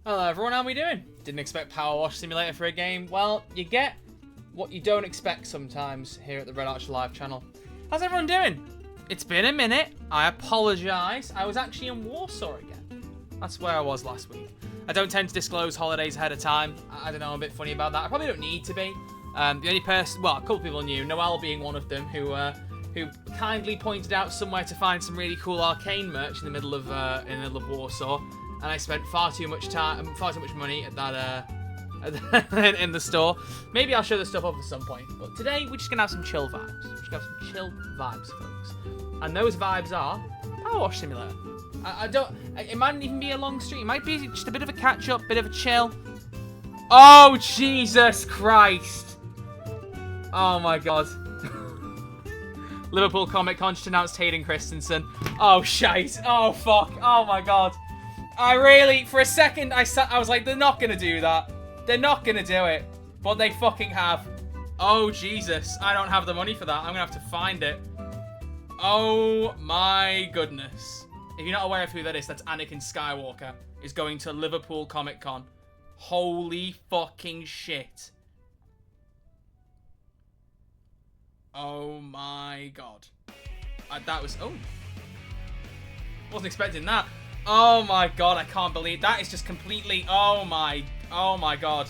Hello everyone, how are we doing? Didn't expect PowerWash Simulator for a game. Well, you get what you don't expect sometimes here at the Red Arch Live channel. How's everyone doing? It's been a minute. I apologise. I was actually in Warsaw again. That's where I was last week. I don't tend to disclose holidays ahead of time. I don't know, I'm a bit funny about that. I probably don't need to be. The only person, well, a couple people knew, Noel being one of them, who kindly pointed out somewhere to find some really cool arcane merch in the middle of Warsaw. And I spent far too much money at that in the store. Maybe I'll show the stuff off at some point. But today we're just gonna have some chill vibes. We're just gonna have some chill vibes, folks. And those vibes are PowerWash Simulator. It mightn't even be a long stream. It might be just a bit of a catch up, bit of a chill. Oh Jesus Christ! Oh my God. Liverpool Comic Con just announced Hayden Christensen. Oh shite! Oh fuck! Oh my God! For a second, I was like, they're not gonna do that. They're not gonna do it. But they fucking have. Oh, Jesus. I don't have the money for that. I'm gonna have to find it. Oh, my goodness. If you're not aware of who that is, that's Anakin Skywalker, is going to Liverpool Comic Con. Holy fucking shit. Oh, my God. That was... Oh. Wasn't expecting that. Oh my God, I can't believe that is just completely, oh my God.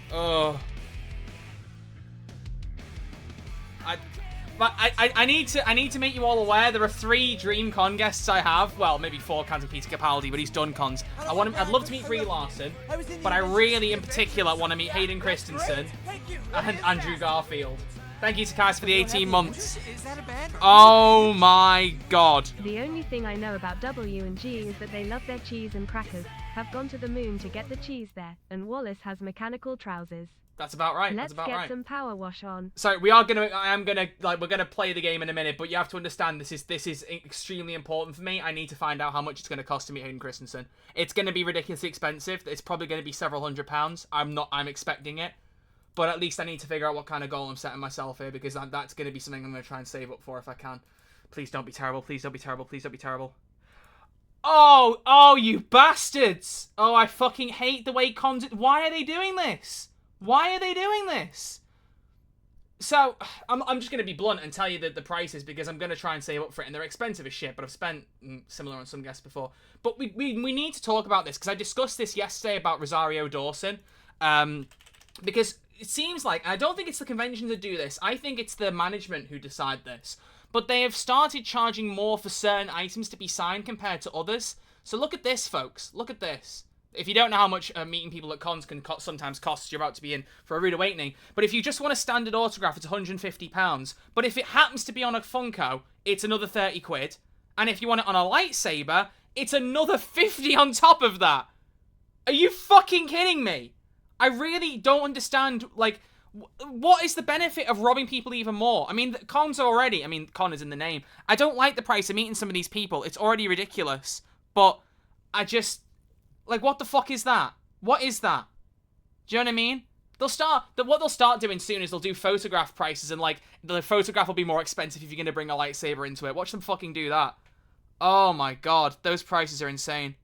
Oh. I need to make you all aware there are 3 Dream Con guests I have. Well, maybe 4 cans of Peter Capaldi, but he's done cons. I'd love to meet Brie Larson, but I really in particular want to meet Hayden Christensen and Andrew Garfield. Thank you to guys for the 18 months. Oh my God. The only thing I know about W&G is that they love their cheese and crackers, have gone to the moon to get the cheese there, and Wallace has mechanical trousers. That's about right. Let's get some power wash on. Sorry, we're gonna play the game in a minute, but you have to understand this is extremely important for me. I need to find out how much it's gonna cost to meet Hayden Christensen. It's gonna be ridiculously expensive. It's probably gonna be several £100s. I'm expecting it. But at least I need to figure out what kind of goal I'm setting myself here, because that's going to be something I'm going to try and save up for if I can. Please don't be terrible. Please don't be terrible. Please don't be terrible. Oh, you bastards. Oh, I fucking hate the way cons... Why are they doing this? Why are they doing this? So, I'm just going to be blunt and tell you the prices, because I'm going to try and save up for it, and they're expensive as shit, but I've spent similar on some guests before. But we need to talk about this, because I discussed this yesterday about Rosario Dawson, because... It seems like, I don't think it's the convention to do this, I think it's the management who decide this, but they have started charging more for certain items to be signed compared to others. So look at this, folks. Look at this. If you don't know how much meeting people at cons can sometimes cost, you're about to be in for a rude awakening. But if you just want a standard autograph, it's £150. But if it happens to be on a Funko, it's another 30 quid. And if you want it on a lightsaber, it's another 50 on top of that. Are you fucking kidding me? I really don't understand, like, what is the benefit of robbing people even more? I mean, cons are already, con is in the name. I don't like the price of meeting some of these people. It's already ridiculous. But I just, like, what the fuck is that? What is that? Do you know what I mean? What they'll start doing soon is they'll do photograph prices, and, like, the photograph will be more expensive if you're going to bring a lightsaber into it. Watch them fucking do that. Oh my God, those prices are insane.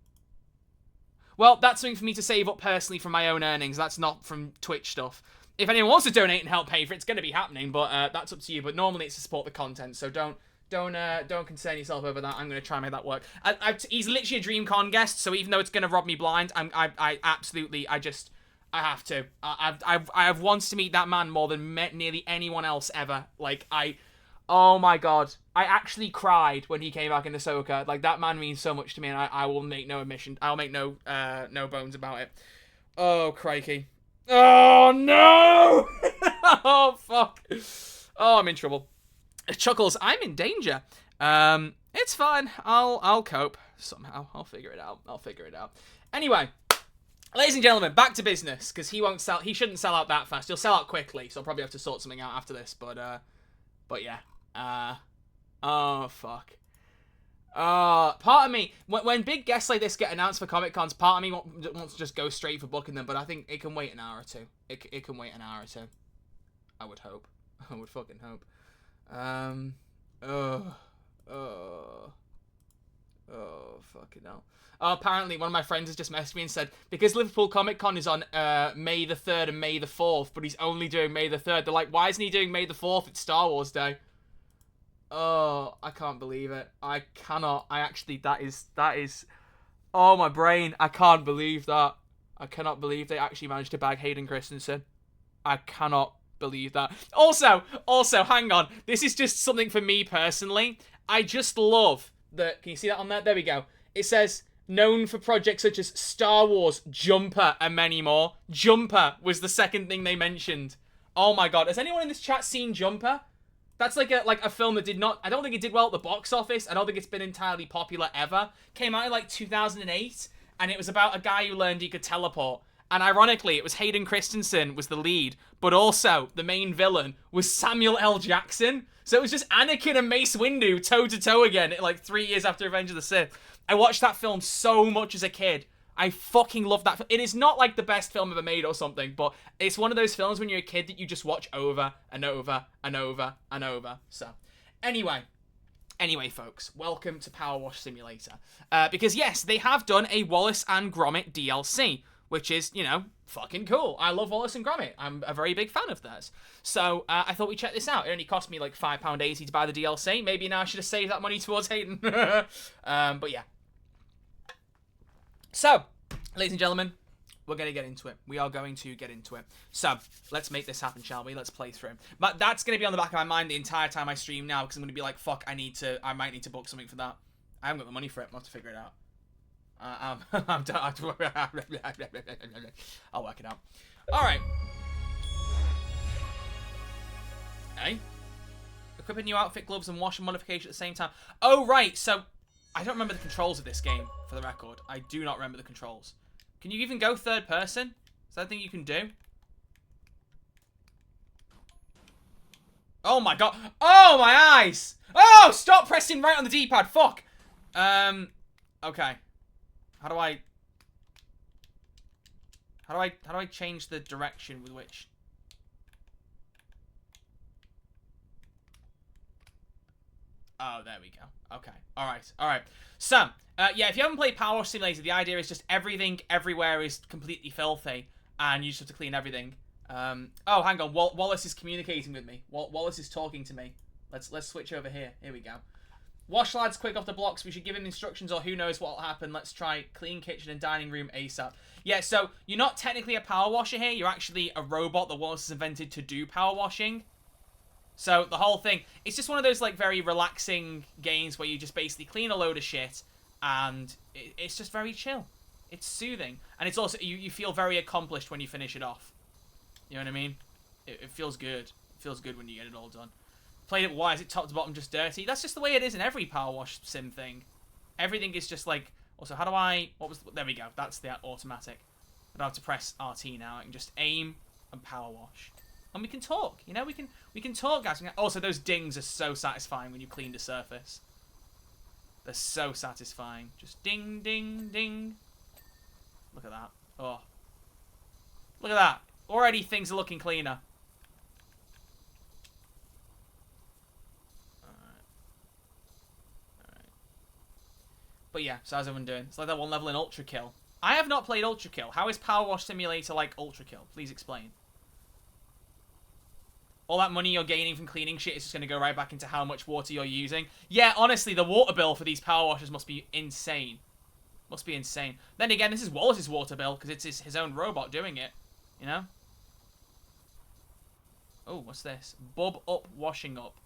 Well, that's something for me to save up personally from my own earnings. That's not from Twitch stuff. If anyone wants to donate and help pay for it, it's going to be happening, but that's up to you. But normally it's to support the content, so don't concern yourself over that. I'm going to try and make that work. He's literally a DreamCon guest, so even though it's going to rob me blind, I have to. I have wants to meet that man more than nearly anyone else ever. Like, oh my God. I actually cried when he came back in Ahsoka. Like, that man means so much to me, and I will make no admission. I'll make no bones about it. Oh, crikey. Oh, no! Oh, fuck. Oh, I'm in trouble. Chuckles, I'm in danger. It's fine. I'll cope. Somehow. I'll figure it out. Anyway, ladies and gentlemen, back to business, because he shouldn't sell out that fast. He'll sell out quickly, so I'll probably have to sort something out after this, but yeah. Oh, fuck. Part of me, when big guests like this get announced for Comic Cons, part of me wants to just go straight for booking them, but I think it can wait an hour or two. It can wait an hour or two. I would hope. I would fucking hope. Oh, fucking hell. Oh, apparently, one of my friends has just messaged me and said, because Liverpool Comic Con is on May the 3rd and May the 4th, but he's only doing May the 3rd. They're like, why isn't he doing May the 4th? It's Star Wars Day. Oh, I can't believe it. I cannot. That is... Oh, my brain. I can't believe that. I cannot believe they actually managed to bag Hayden Christensen. I cannot believe that. Also, hang on. This is just something for me personally. I just love that. Can you see that on there? There we go. It says, known for projects such as Star Wars, Jumper, and many more. Jumper was the second thing they mentioned. Oh my god. Has anyone in this chat seen Jumper? That's like a film that did not... I don't think it did well at the box office. I don't think it's been entirely popular ever. Came out in like 2008, and it was about a guy who learned he could teleport. And ironically, it was Hayden Christensen was the lead, but also the main villain was Samuel L. Jackson. So it was just Anakin and Mace Windu toe-to-toe again, like 3 years after Revenge of the Sith. I watched that film so much as a kid. I fucking love that. It is not like the best film ever made or something, but it's one of those films when you're a kid that you just watch over and over and over and over. So, anyway, folks, welcome to PowerWash Simulator. Because yes, they have done a Wallace and Gromit DLC, which is, you know, fucking cool. I love Wallace and Gromit. I'm a very big fan of theirs. So, I thought we'd check this out. It only cost me like £5.80 to buy the DLC. Maybe now I should have saved that money towards Hayden. But yeah. So, ladies and gentlemen, we're going to get into it. We are going to get into it. So, let's make this happen, shall we? Let's play through. But that's going to be on the back of my mind the entire time I stream now, because I'm going to be like, fuck, I might need to book something for that. I haven't got the money for it. I'll have to figure it out. I'll work it out. Alright. Hey? Equip a new outfit, gloves, and wash and modification at the same time. Oh, right. So, I don't remember the controls of this game, for the record. I do not remember the controls. Can you even go third person? Is that a thing you can do? Oh my god. Oh, my eyes! Oh, stop pressing right on the D-pad. Fuck. Okay. How do I change the direction with which... Oh, there we go. Okay. Alright. So, yeah, if you haven't played PowerWash Simulator, the idea is just everything everywhere is completely filthy, and you just have to clean everything. Oh, hang on. Wallace is communicating with me. Wallace is talking to me. Let's switch over here. Here we go. Wash lads quick off the blocks. We should give him instructions or who knows what will happen. Let's try clean kitchen and dining room ASAP. Yeah, so you're not technically a power washer here. You're actually a robot that Wallace has invented to do power washing. So the whole thing, it's just one of those like very relaxing games where you just basically clean a load of shit and it's just very chill. It's soothing. And it's also, you feel very accomplished when you finish it off. You know what I mean? It feels good. It feels good when you get it all done. Played it, why is it top to bottom just dirty? That's just the way it is in every power wash sim thing. Everything is just like... Also, how do I... There we go. That's the automatic. I don't have to press RT now. I can just aim and power wash. And we can talk. You know, we can talk, guys. Also, those dings are so satisfying when you clean the surface. They're so satisfying. Just ding, ding, ding. Look at that. Oh. Look at that. Already things are looking cleaner. But yeah, so how's everyone doing? It's like that one level in Ultra Kill. I have not played Ultra Kill. How is Power Wash Simulator like Ultra Kill? Please explain. All that money you're gaining from cleaning shit is just going to go right back into how much water you're using. Yeah, honestly, the water bill for these power washers must be insane. Must be insane. Then again, this is Wallace's water bill, because it's his own robot doing it. You know? Oh, what's this? Bub up, washing up.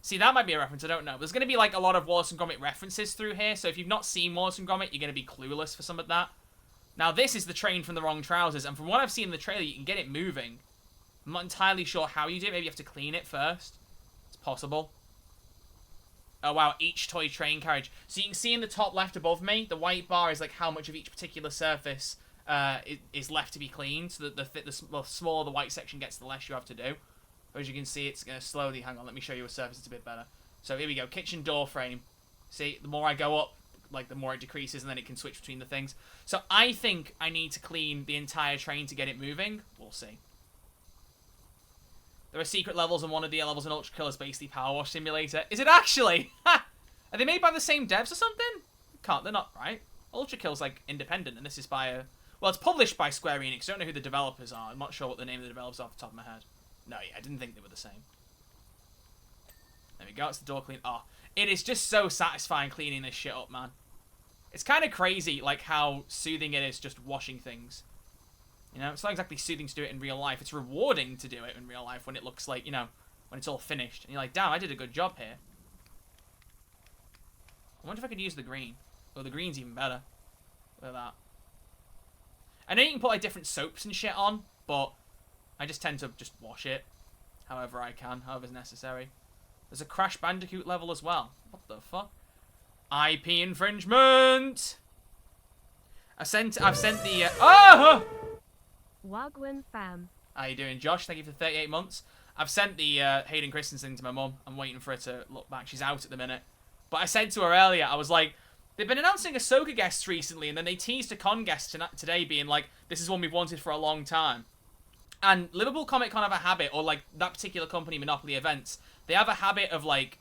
See, that might be a reference, I don't know. There's going to be, like, a lot of Wallace and Gromit references through here, so if you've not seen Wallace and Gromit, you're going to be clueless for some of that. Now, this is the train from the wrong trousers, and from what I've seen in the trailer, you can get it moving. I'm not entirely sure how you do it. Maybe you have to clean it first. It's possible. Oh, wow, each toy train carriage. So you can see in the top left above me, the white bar is, like, how much of each particular surface is left to be cleaned, so that the smaller the white section gets, the less you have to do. As you can see, it's going to slowly... Hang on, let me show you a surface that's a bit better. So here we go. Kitchen door frame. See, the more I go up, like, the more it decreases, and then it can switch between the things. So I think I need to clean the entire train to get it moving. We'll see. There are secret levels, and one of the levels in Ultra Kill is basically Power Wash Simulator. Is it actually? Ha! Are they made by the same devs or something? Can't, they're not, right? Ultra Kill's, like, independent, and this is by a... Well, it's published by Square Enix. I don't know who the developers are. I'm not sure what the name of the developers are off the top of my head. No, yeah, I didn't think they were the same. There we go, it's the door clean. Oh, it is just so satisfying cleaning this shit up, man. It's kind of crazy, like, how soothing it is just washing things. You know, it's not exactly soothing to do it in real life. It's rewarding to do it in real life when it looks like, you know, when it's all finished. And you're like, damn, I did a good job here. I wonder if I could use the green. Oh, the green's even better. Look at that. I know you can put, like, different soaps and shit on, but I just tend to just wash it however I can, however's necessary. There's a Crash Bandicoot level as well. What the fuck? IP infringement! I've sent the, oh! Wagwan fam. How you doing, Josh? Thank you for 38 months. I've sent the Hayden Christensen to my mum. I'm waiting for her to look back. She's out at the minute. But I said to her earlier, I was like, they've been announcing Ahsoka guests recently, and then they teased a con guest today being like, this is one we've wanted for a long time. And Liverpool Comic Con have a habit, or like that particular company, Monopoly Events, they have a habit of like,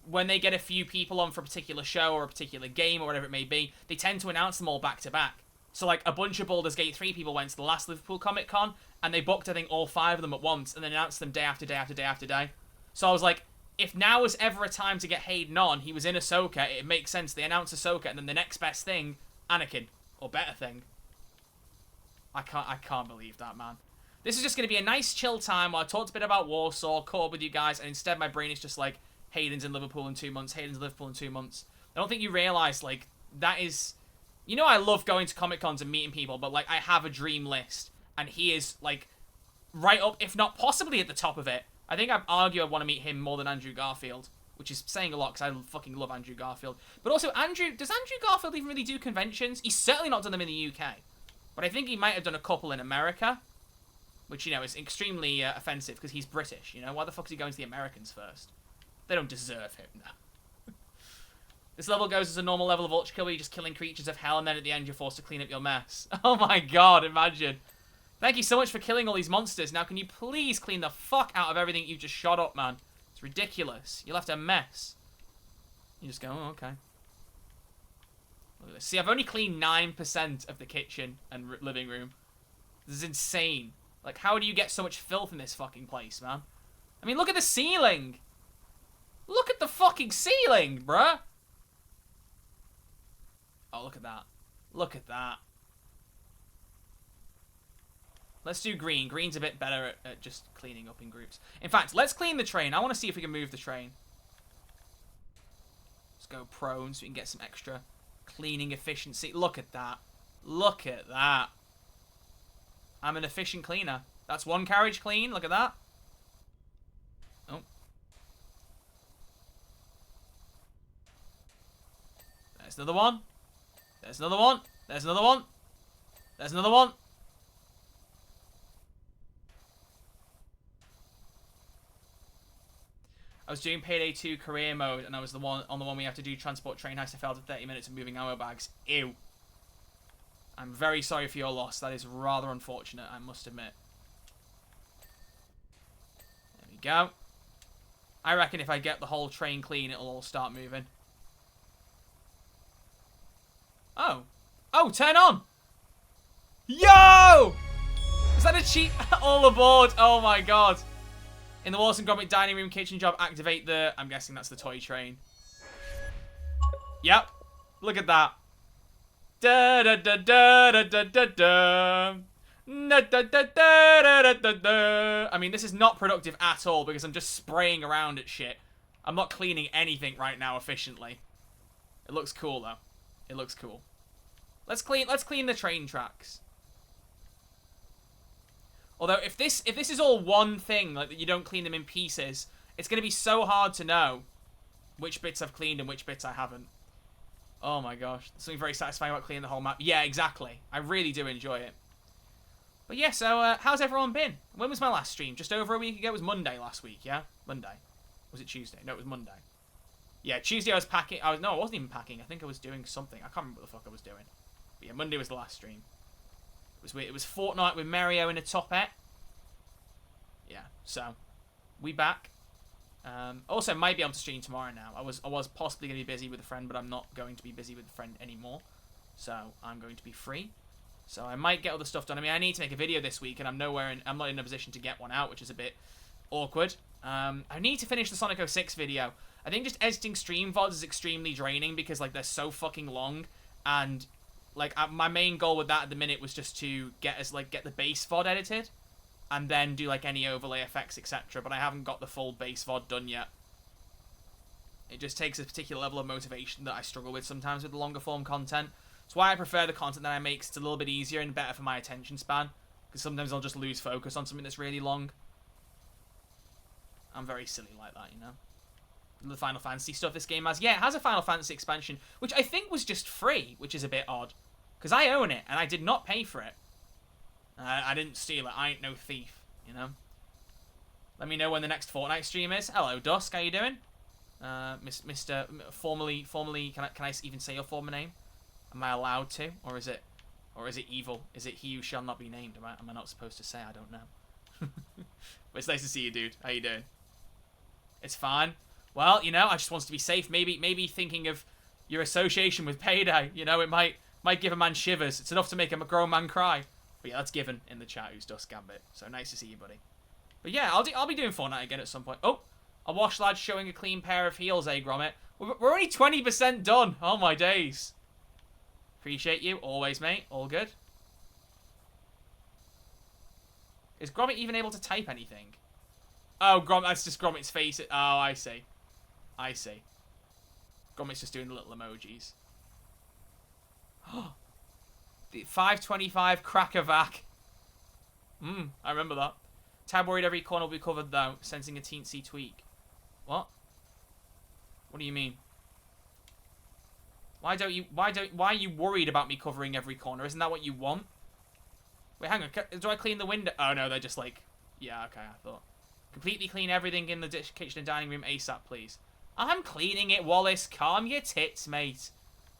when they get a few people on for a particular show or a particular game or whatever it may be, they tend to announce them all back to back. So like a bunch of Baldur's Gate 3 people went to the last Liverpool Comic Con, and they booked, I think, all 5 of them at once, and then announced them day after day after day after day. So I was like, if now was ever a time to get Hayden on, he was in Ahsoka, it makes sense. They announce Ahsoka, and then the next best thing, Anakin. Or better thing. I can't believe that, man. This is just going to be a nice chill time where I talked a bit about Warsaw, caught up with you guys, and instead my brain is just like, Hayden's in Liverpool in 2 months, Hayden's in Liverpool in 2 months. I don't think you realise, like, that is... You know I love going to Comic Cons and meeting people, but, like, I have a dream list. And he is, like, right up, if not possibly at the top of it. I think I'd argue I want to meet him more than Andrew Garfield, which is saying a lot because I fucking love Andrew Garfield. But also, does Andrew Garfield even really do conventions? He's certainly not done them in the UK. But I think he might have done a couple in America, which, you know, is extremely offensive because he's British, you know? Why the fuck is he going to the Americans first? They don't deserve him, no. This level goes as a normal level of Ultra Kill where you're just killing creatures of hell and then at the end you're forced to clean up your mess. Oh my god, imagine. Thank you so much for killing all these monsters. Now, can you please clean the fuck out of everything you've just shot up, man? It's ridiculous. You left a mess. You just go, oh, okay. Look at this. See, I've only cleaned 9% of the kitchen and living room. This is insane. Like, how do you get so much filth in this fucking place, man? I mean, look at the ceiling. Look at the fucking ceiling, bruh. Oh, look at that. Look at that. Let's do green. Green's a bit better at just cleaning up in groups. In fact, let's clean the train. I want to see if we can move the train. Let's go prone so we can get some extra cleaning efficiency. Look at that. Look at that. I'm an efficient cleaner. That's one carriage clean. Look at that. Oh. There's another one. There's another one. There's another one. There's another one. I was doing Payday 2 career mode, and I was the one we have to do transport train heist. I failed at 30 minutes of moving ammo bags. Ew. I'm very sorry for your loss. That is rather unfortunate, I must admit. There we go. I reckon if I get the whole train clean, it'll all start moving. Oh. Oh, turn on! Yo! Is that a cheat? All aboard! Oh my god. In the Wallace and Gromit dining room kitchen job, activate the... I'm guessing that's the toy train. Yep. Look at that. Da da da da da da da da. Da da da da da da da. I mean, this is not productive at all because I'm just spraying around at shit. I'm not cleaning anything right now efficiently. It looks cool though. It looks cool. Let's clean the train tracks. Although, if this is all one thing, like that you don't clean them in pieces, it's going to be so hard to know which bits I've cleaned and which bits I haven't. Oh my gosh. There's something very satisfying about cleaning the whole map. Yeah, exactly. I really do enjoy it. But yeah, so, how's everyone been? When was my last stream? Just over a week ago? It was Monday last week, yeah? Monday. Was it Tuesday? No, it was Monday. Yeah, Tuesday I was packing. No, I wasn't even packing. I think I was doing something. I can't remember what the fuck I was doing. But yeah, Monday was the last stream. It was Fortnite with Mario in a topette. Yeah, so we back. Also, might be able to stream tomorrow now. I was possibly going to be busy with a friend, but I'm not going to be busy with a friend anymore. So I'm going to be free. So I might get other stuff done. I mean, I need to make a video this week, and I'm not in a position to get one out, which is a bit awkward. I need to finish the Sonic 06 video. I think just editing stream VODs is extremely draining because, like, they're so fucking long. And, like, my main goal with that at the minute was just to get the base VOD edited. And then do, like, any overlay effects, etc. But I haven't got the full base VOD done yet. It just takes a particular level of motivation that I struggle with sometimes with the longer form content. That's why I prefer the content that I make. It's a little bit easier and better for my attention span. Because sometimes I'll just lose focus on something that's really long. I'm very silly like that, you know? The Final Fantasy stuff this game has. Yeah, it has a Final Fantasy expansion, which I think was just free, which is a bit odd. Because I own it, and I did not pay for it. I didn't steal it. I ain't no thief, you know? Let me know when the next Fortnite stream is. Hello, Dusk. How you doing? Mr. Formerly, can I even say your former name? Am I allowed to? Or is it evil? Is it he who shall not be named? Am I not supposed to say? I don't know. But it's nice to see you, dude. How you doing? It's fine. Well, you know, I just want to be safe. Maybe thinking of your association with Payday, you know, it might give a man shivers. It's enough to make a grown man cry. But yeah, that's given in the chat who's Dusk Gambit. So nice to see you, buddy. But yeah, I'll be doing Fortnite again at some point. Oh, a wash lad showing a clean pair of heels, eh, Gromit? We're only 20% done. Oh my days. Appreciate you. Always, mate. All good. Is Gromit even able to type anything? Oh, that's just Gromit's face. Oh, I see. I see. Gromit's just doing the little emojis. The 525 Crackervac. I remember that. Tab worried every corner will be covered though, sensing a teensy tweak. What? What do you mean? Why are you worried about me covering every corner? Isn't that what you want? Wait, hang on. Do I clean the window? Oh no, they're just like, yeah, okay, I thought. Completely clean everything in the kitchen and dining room ASAP, please. I'm cleaning it, Wallace. Calm your tits, mate.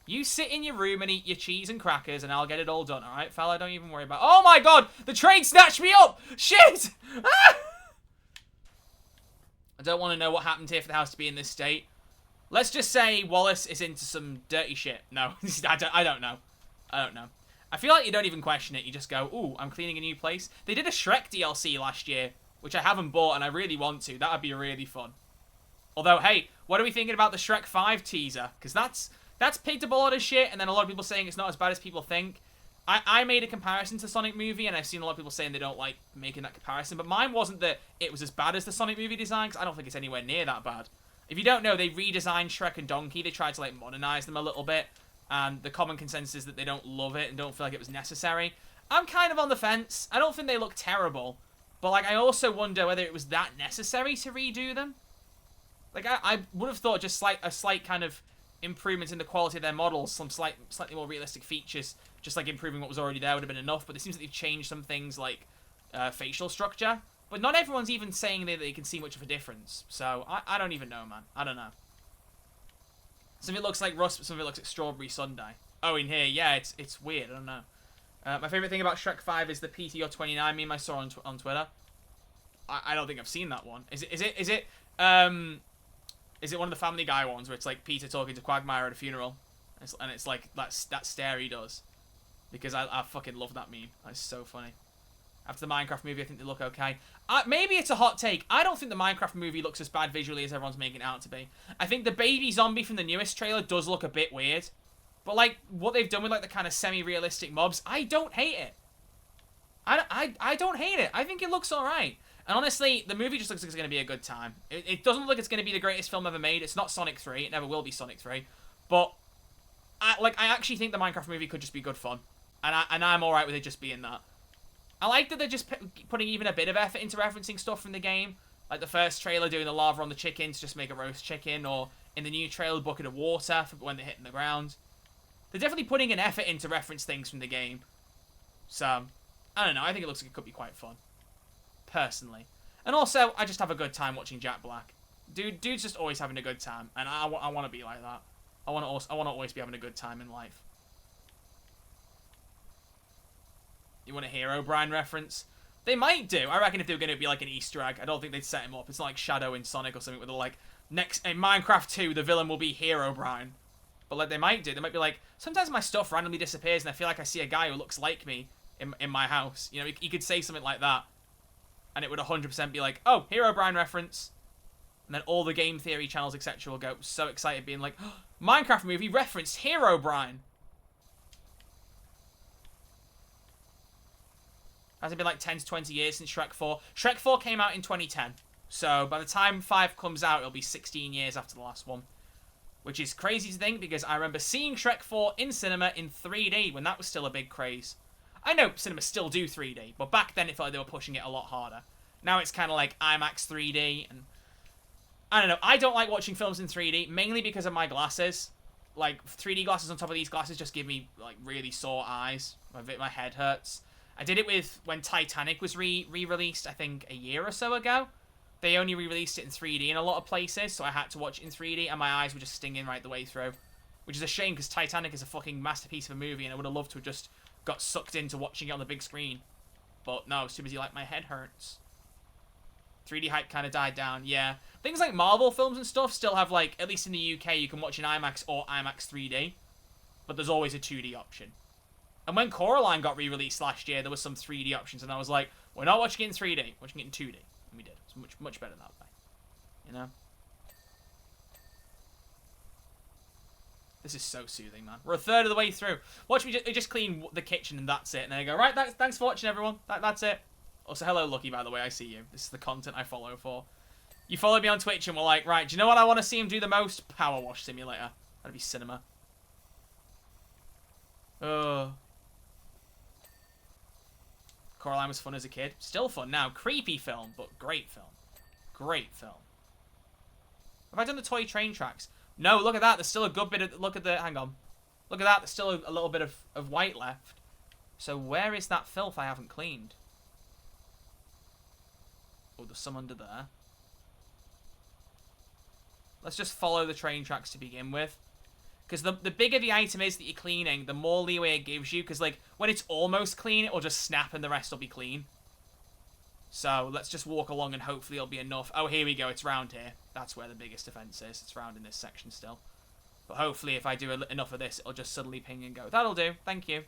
You sit in your room and eat your cheese and crackers, and I'll get it all done, alright, fella? Don't even worry about it. Oh my god! The train snatched me up! Shit! Ah! I don't want to know what happened here for the house to be in this state. Let's just say Wallace is into some dirty shit. No, I don't know. I don't know. I feel like you don't even question it. You just go, ooh, I'm cleaning a new place. They did a Shrek DLC last year, which I haven't bought, and I really want to. That would be really fun. Although, hey, what are we thinking about the Shrek 5 teaser? Because that's picked up a lot of shit, and then a lot of people saying it's not as bad as people think. I made a comparison to the Sonic movie, and I've seen a lot of people saying they don't like making that comparison, but mine wasn't that it was as bad as the Sonic movie design, because I don't think it's anywhere near that bad. If you don't know, they redesigned Shrek and Donkey. They tried to, like, modernize them a little bit, and the common consensus is that they don't love it and don't feel like it was necessary. I'm kind of on the fence. I don't think they look terrible, but, like, I also wonder whether it was that necessary to redo them. Like, I would have thought just a slight kind of improvements in the quality of their models, some slightly more realistic features, just like improving what was already there would have been enough, but it seems that they've changed some things like facial structure, but not everyone's even saying that they can see much of a difference, so I don't even know, man. I don't know. Some of it looks like rust, but some of it looks like strawberry sundae. Oh, in here, yeah, it's weird, I don't know. My favourite thing about Shrek 5 is the PTO29 meme I saw on Twitter. I don't think I've seen that one. Is it one of the Family Guy ones where it's like Peter talking to Quagmire at a funeral? And it's like that stare he does. Because I fucking love that meme. That's so funny. After the Minecraft movie, I think they look okay. Maybe it's a hot take. I don't think the Minecraft movie looks as bad visually as everyone's making it out to be. I think the baby zombie from the newest trailer does look a bit weird. But, like, what they've done with, like, the kind of semi-realistic mobs, I don't hate it. I don't hate it. I think it looks alright. And honestly, the movie just looks like it's going to be a good time. It doesn't look like it's going to be the greatest film ever made. It's not Sonic 3. It never will be Sonic 3. But, I actually think the Minecraft movie could just be good fun. And I'm alright with it just being that. I like that they're just putting even a bit of effort into referencing stuff from the game. Like the first trailer doing the lava on the chicken to just make a roast chicken. Or in the new trailer, bucket of water for when they're hitting the ground. They're definitely putting an effort into reference things from the game. So, I don't know. I think it looks like it could be quite fun. Personally. And also, I just have a good time watching Jack Black. Dude's just always having a good time. And I want to be like that. I want to always be having a good time in life. You want a Herobrine reference? They might do. I reckon if they were going to be like an Easter egg, I don't think they'd set him up. It's not like Shadow in Sonic or something where they're like, next in Minecraft 2, the villain will be Herobrine. But like they might do. They might be like, sometimes my stuff randomly disappears and I feel like I see a guy who looks like me in my house. You know, he could say something like that. And it would 100% be like, oh, Herobrine reference. And then all the game theory channels, etc. will go so excited being like, oh, Minecraft movie referenced Herobrine. Has it been like 10 to 20 years since Shrek 4? Shrek 4 came out in 2010. So by the time 5 comes out, it'll be 16 years after the last one. Which is crazy to think because I remember seeing Shrek 4 in cinema in 3D when that was still a big craze. I know cinemas still do 3D, but back then it felt like they were pushing it a lot harder. Now it's kind of like IMAX 3D, and I don't know. I don't like watching films in 3D, mainly because of my glasses. Like, 3D glasses on top of these glasses just give me, like, really sore eyes. My head hurts. I did it with when Titanic was re-released, I think, a year or so ago. They only re-released it in 3D in a lot of places, so I had to watch it in 3D, and my eyes were just stinging right the way through. Which is a shame, because Titanic is a fucking masterpiece of a movie, and I would have loved to have just got sucked into watching it on the big screen. But no, too busy, like, my head hurts. 3D hype kind of died down, yeah. Things like Marvel films and stuff still have, like, at least in the UK, you can watch in IMAX or IMAX 3D. But there's always a 2D option. And when Coraline got re-released last year, there was some 3D options, and I was like, we're not watching it in 3D, we're watching it in 2D. And we did. It's much better that way. You know? This is so soothing, man. We're a third of the way through. Watch me just clean the kitchen, and that's it. And then I go, right, thanks for watching, everyone. That's it. Also, hello, Lucky, by the way, I see you. This is the content I follow for. You followed me on Twitch, and we're like, right, do you know what I want to see him do the most? PowerWash Simulator. That'd be cinema. Coraline was fun as a kid. Still fun now. Creepy film, but great film. Great film. Have I done the toy train tracks? No, look at that. There's still a good bit of... Look at the... Hang on. Look at that. There's still a little bit of white left. So where is that filth I haven't cleaned? Oh, there's some under there. Let's just follow the train tracks to begin with. Because the bigger the item is that you're cleaning, the more leeway it gives you. Because, like, when it's almost clean, it'll just snap and the rest will be clean. So, let's just walk along and hopefully it'll be enough. Oh, here we go. It's round here. That's where the biggest offense is. It's round in this section still. But hopefully if I do enough of this, it'll just suddenly ping and go. That'll do. Thank you.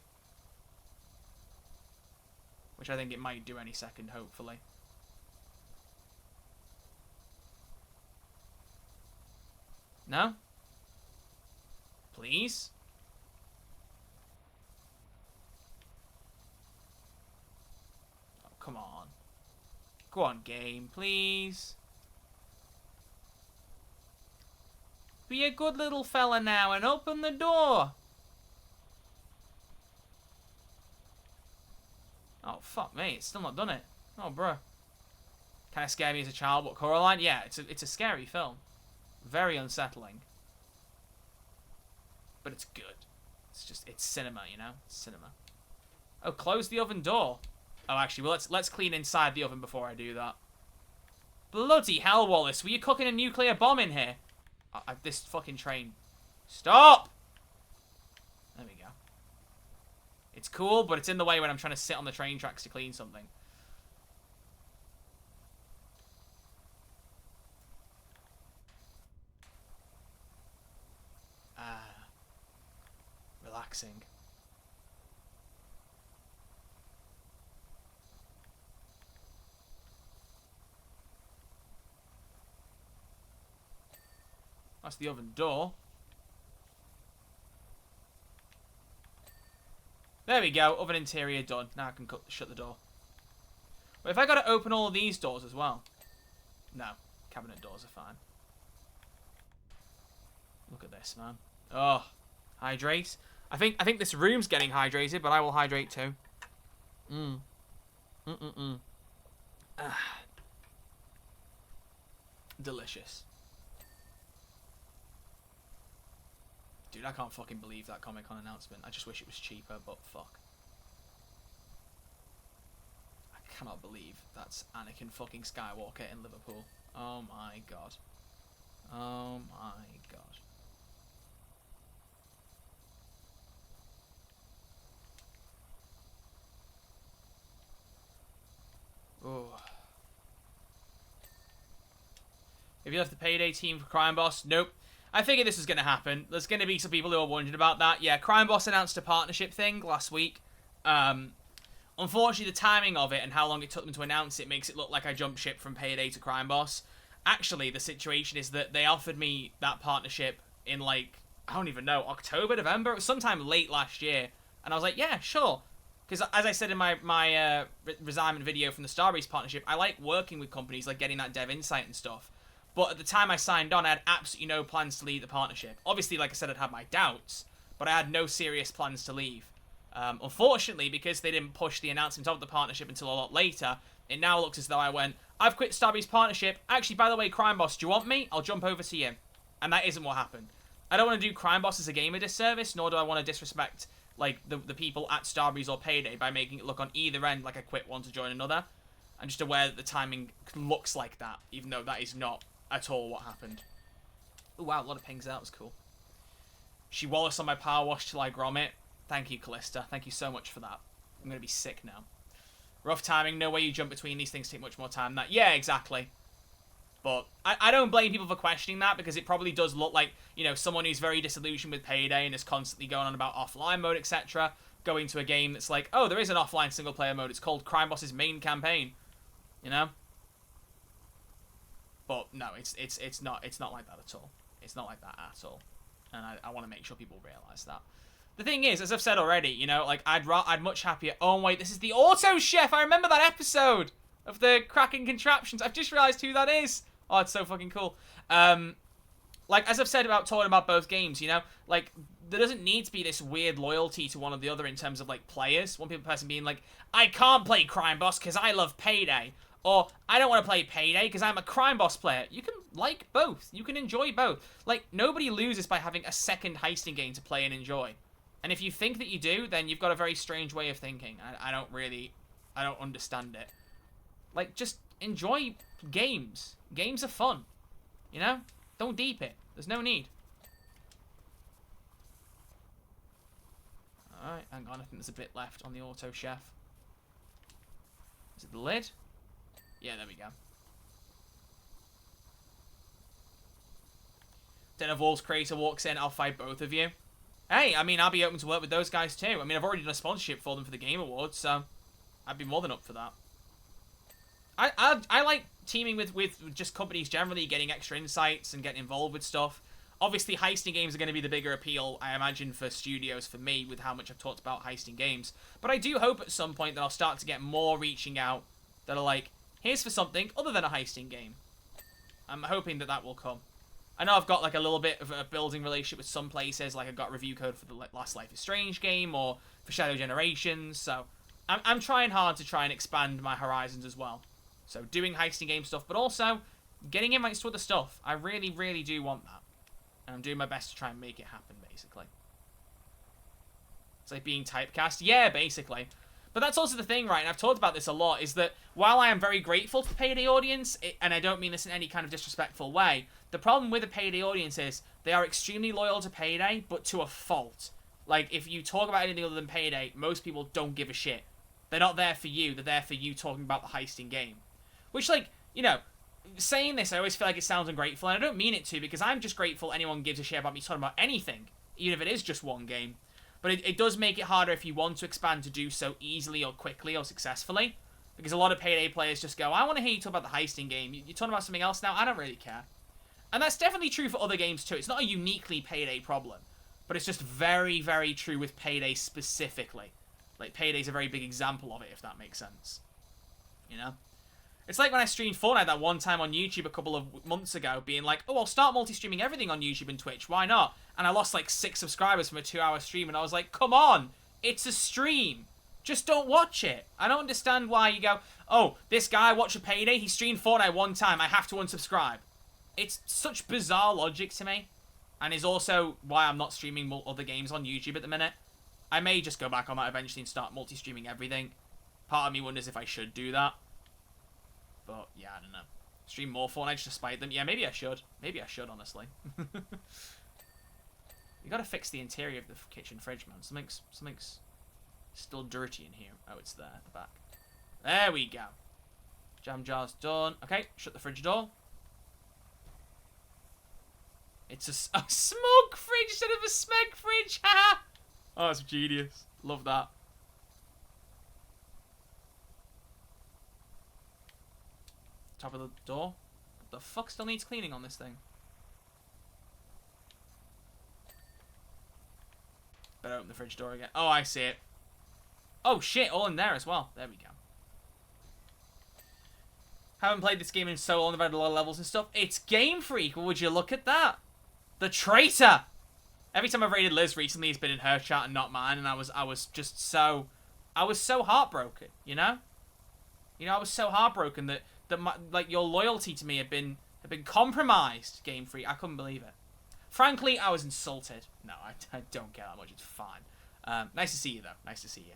Which I think it might do any second, hopefully. No? Please? Oh, come on. Go on, game, please. Be a good little fella now and open the door. Oh, fuck me. It's still not done it. Oh, bruh. Kind of scared me as a child, but Coraline? Yeah, it's a scary film. Very unsettling. But it's good. It's cinema, you know? It's cinema. Oh, close the oven door. Oh, actually, well, let's clean inside the oven before I do that. Bloody hell, Wallace. Were you cooking a nuclear bomb in here? This fucking train. Stop! There we go. It's cool, but it's in the way when I'm trying to sit on the train tracks to clean something. Relaxing. That's the oven door. There we go. Oven interior done. Now I can shut the door. But if I got to open all of these doors as well? No. Cabinet doors are fine. Look at this, man. Oh. Hydrate. I think this room's getting hydrated, but I will hydrate too. Delicious. Dude, I can't fucking believe that Comic Con announcement. I just wish it was cheaper, but fuck. I cannot believe that's Anakin fucking Skywalker in Liverpool. Oh my god. Oh my god. Have you left the Payday team for Crime Boss? Nope. I figured this was going to happen. There's going to be some people who are wondering about that. Yeah, Crime Boss announced a partnership thing last week. Unfortunately, the timing of it and how long it took them to announce it makes it look like I jumped ship from Payday to Crime Boss. Actually, the situation is that they offered me that partnership in, like, I don't even know, October, November? It was sometime late last year. And I was like, yeah, sure. Because as I said in my resignment video from the Starbreeze partnership, I like working with companies, like getting that dev insight and stuff. But at the time I signed on, I had absolutely no plans to leave the partnership. Obviously, like I said, I'd had my doubts, but I had no serious plans to leave. Unfortunately, because they didn't push the announcement of the partnership until a lot later, it now looks as though I went, I've quit Starbreeze partnership. Actually, by the way, Crime Boss, do you want me? I'll jump over to you. And that isn't what happened. I don't want to do Crime Boss as a game a disservice, nor do I want to disrespect like the people at Starbreeze or Payday by making it look on either end like I quit one to join another. I'm just aware that the timing looks like that, even though that is not at all what happened. Oh wow, a lot of pings out. That was cool. She Wallace on my PowerWash till I grommet. Thank you, Callista. Thank you so much for that. I'm going to be sick now. Rough timing. No way you jump between these things. Take much more time than that. Yeah, exactly. But I don't blame people for questioning that, because it probably does look like, you know, someone who's very disillusioned with Payday and is constantly going on about offline mode, etc. Going to a game that's like, oh, there is an offline single player mode. It's called Crime Boss's main campaign. You know? But no, it's not like that at all. It's not like that at all. And I want to make sure people realise that. The thing is, as I've said already, you know, like, I'd much happier... Oh, wait, this is the Auto Chef! I remember that episode of the Crackin contraptions. I've just realised who that is. Oh, it's so fucking cool. Like, as I've said about talking about both games, you know, like, there doesn't need to be this weird loyalty to one or the other in terms of, like, players. One person being like, I can't play Crime Boss because I love Payday. Or, I don't want to play Payday because I'm a Crime Boss player. You can like both. You can enjoy both. Like, nobody loses by having a second heisting game to play and enjoy. And if you think that you do, then you've got a very strange way of thinking. I don't understand it. Like, just enjoy games. Games are fun. You know? Don't deep it. There's no need. Alright, hang on. I think there's a bit left on the Auto Chef. Is it the lid? Yeah, there we go. Den of Wolves creator walks in. I'll fight both of you. Hey, I mean, I'll be open to work with those guys too. I mean, I've already done a sponsorship for them for the Game Awards, so I'd be more than up for that. I like teaming with just companies generally, getting extra insights and getting involved with stuff. Obviously, heisting games are going to be the bigger appeal, I imagine, for studios, for me, with how much I've talked about heisting games. But I do hope at some point that I'll start to get more reaching out that are like, here's for something other than a heisting game. I'm hoping that that will come. I know I've got like a little bit of a building relationship with some places, like I got a review code for the last Life is Strange game or for Shadow Generations, so I'm trying hard to try and expand my horizons as well. So doing heisting game stuff, but also getting invites to other stuff. I really, really do want that. And I'm doing my best to try and make it happen, basically. It's like being typecast. Yeah, basically. But that's also the thing, right, and I've talked about this a lot, is that while I am very grateful to the Payday audience, and I don't mean this in any kind of disrespectful way, the problem with the Payday audience is they are extremely loyal to Payday, but to a fault. Like, if you talk about anything other than Payday, most people don't give a shit. They're not there for you, they're there for you talking about the heisting game. Which, like, you know, saying this, I always feel like it sounds ungrateful, and I don't mean it to, because I'm just grateful anyone gives a shit about me talking about anything, even if it is just one game. But it does make it harder if you want to expand to do so easily or quickly or successfully. Because a lot of Payday players just go, I want to hear you talk about the heisting game. You're talking about something else now? I don't really care. And that's definitely true for other games too. It's not a uniquely Payday problem. But it's just very, very true with Payday specifically. Like, Payday's a very big example of it, if that makes sense. You know? It's like when I streamed Fortnite that one time on YouTube a couple of months ago, being like, oh, I'll start multi-streaming everything on YouTube and Twitch, why not? And I lost like 6 subscribers from a 2-hour stream, and I was like, come on, it's a stream. Just don't watch it. I don't understand why you go, oh, this guy watched a Payday, he streamed Fortnite one time, I have to unsubscribe. It's such bizarre logic to me, and is also why I'm not streaming other games on YouTube at the minute. I may just go back on that eventually and start multi-streaming everything. Part of me wonders if I should do that. But, yeah, I don't know. Stream more Fortnite just to spite them? Yeah, maybe I should. Maybe I should, honestly. You gotta fix the interior of the kitchen fridge, man. Something's still dirty in here. Oh, it's there at the back. There we go. Jam jar's done. Okay, shut the fridge door. It's a smug fridge instead of a smeg fridge. Ha! Oh, that's genius. Love that. Top of the door. What the fuck still needs cleaning on this thing? Better open the fridge door again. Oh, I see it. Oh shit, all in there as well. There we go. Haven't played this game in so long. I've had a lot of levels and stuff. It's Game Freak. Would you look at that? The traitor. Every time I've raided Liz recently, it's been in her chat and not mine, and I was just so, I was so heartbroken. You know, I was so heartbroken that like your loyalty to me had been compromised. Game Freak. I couldn't believe it. Frankly, I was insulted. No, I don't care that much. It's fine. Nice to see you, though. Nice to see you.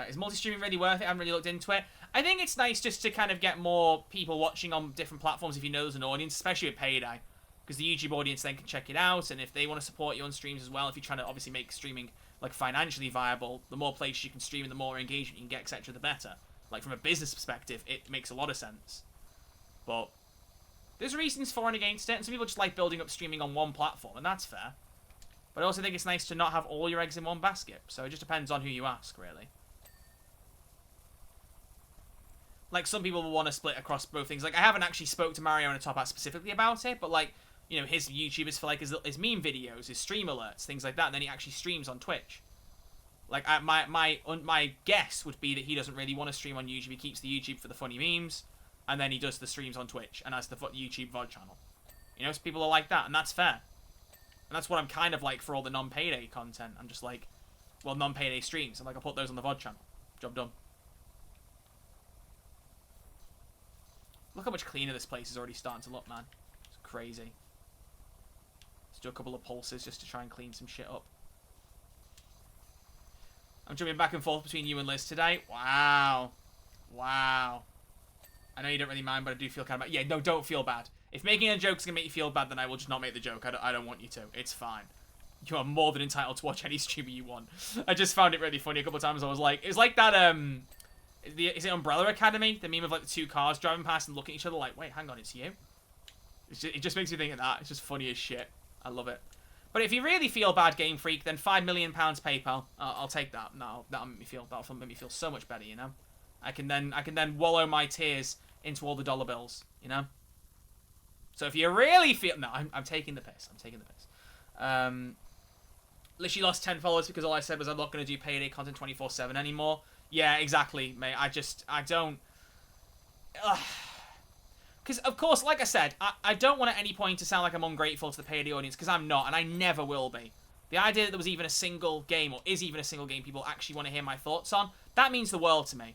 Is multi-streaming really worth it? I haven't really looked into it. I think it's nice just to kind of get more people watching on different platforms if you know there's an audience, especially with Payday. Because the YouTube audience then can check it out, and if they want to support you on streams as well, if you're trying to obviously make streaming like financially viable, the more places you can stream and the more engagement you can get, etc., the better. Like from a business perspective, it makes a lot of sense. But there's reasons for and against it, and some people just like building up streaming on one platform, and that's fair. But I also think it's nice to not have all your eggs in one basket, so it just depends on who you ask, really. Like, some people will want to split across both things. Like, I haven't actually spoke to Mario in a Top Hat specifically about it, but, like, you know, his YouTube is for, like, his meme videos, his stream alerts, things like that, and then he actually streams on Twitch. Like, my guess would be that he doesn't really want to stream on YouTube. He keeps the YouTube for the funny memes, and then he does the streams on Twitch and has the YouTube VOD channel. You know, so people are like that, and that's fair. And that's what I'm kind of like for all the non-Payday content. I'm just like, well, non-Payday streams. I'm like, I'll put those on the VOD channel. Job done. Look how much cleaner this place is already starting to look, man. It's crazy. Let's do a couple of pulses just to try and clean some shit up. I'm jumping back and forth between you and Liz today. Wow. Wow. I know you don't really mind, but I do feel kind of bad. Yeah, no, don't feel bad. If making a joke is going to make you feel bad, then I will just not make the joke. I don't want you to. It's fine. You are more than entitled to watch any streamer you want. I just found it really funny a couple of times. I was like, it's like that, is it Umbrella Academy? The meme of like the two cars driving past and looking at each other like, wait, hang on, it's you? It just makes me think of that. It's just funny as shit. I love it. But if you really feel bad, Game Freak, then £5 million PayPal. I'll take that'll make me feel so much better, you know? I can then wallow my tears into all the dollar bills, you know? So if you really feel... No, I'm taking the piss. I'm taking the piss. Literally lost 10 followers because all I said was I'm not going to do Payday content 24/7 anymore. Yeah, exactly, mate. I don't... Because, of course, like I said, I don't want at any point to sound like I'm ungrateful to the Payday audience, because I'm not, and I never will be. The idea that there was even a single game, or is even a single game people actually want to hear my thoughts on, that means the world to me.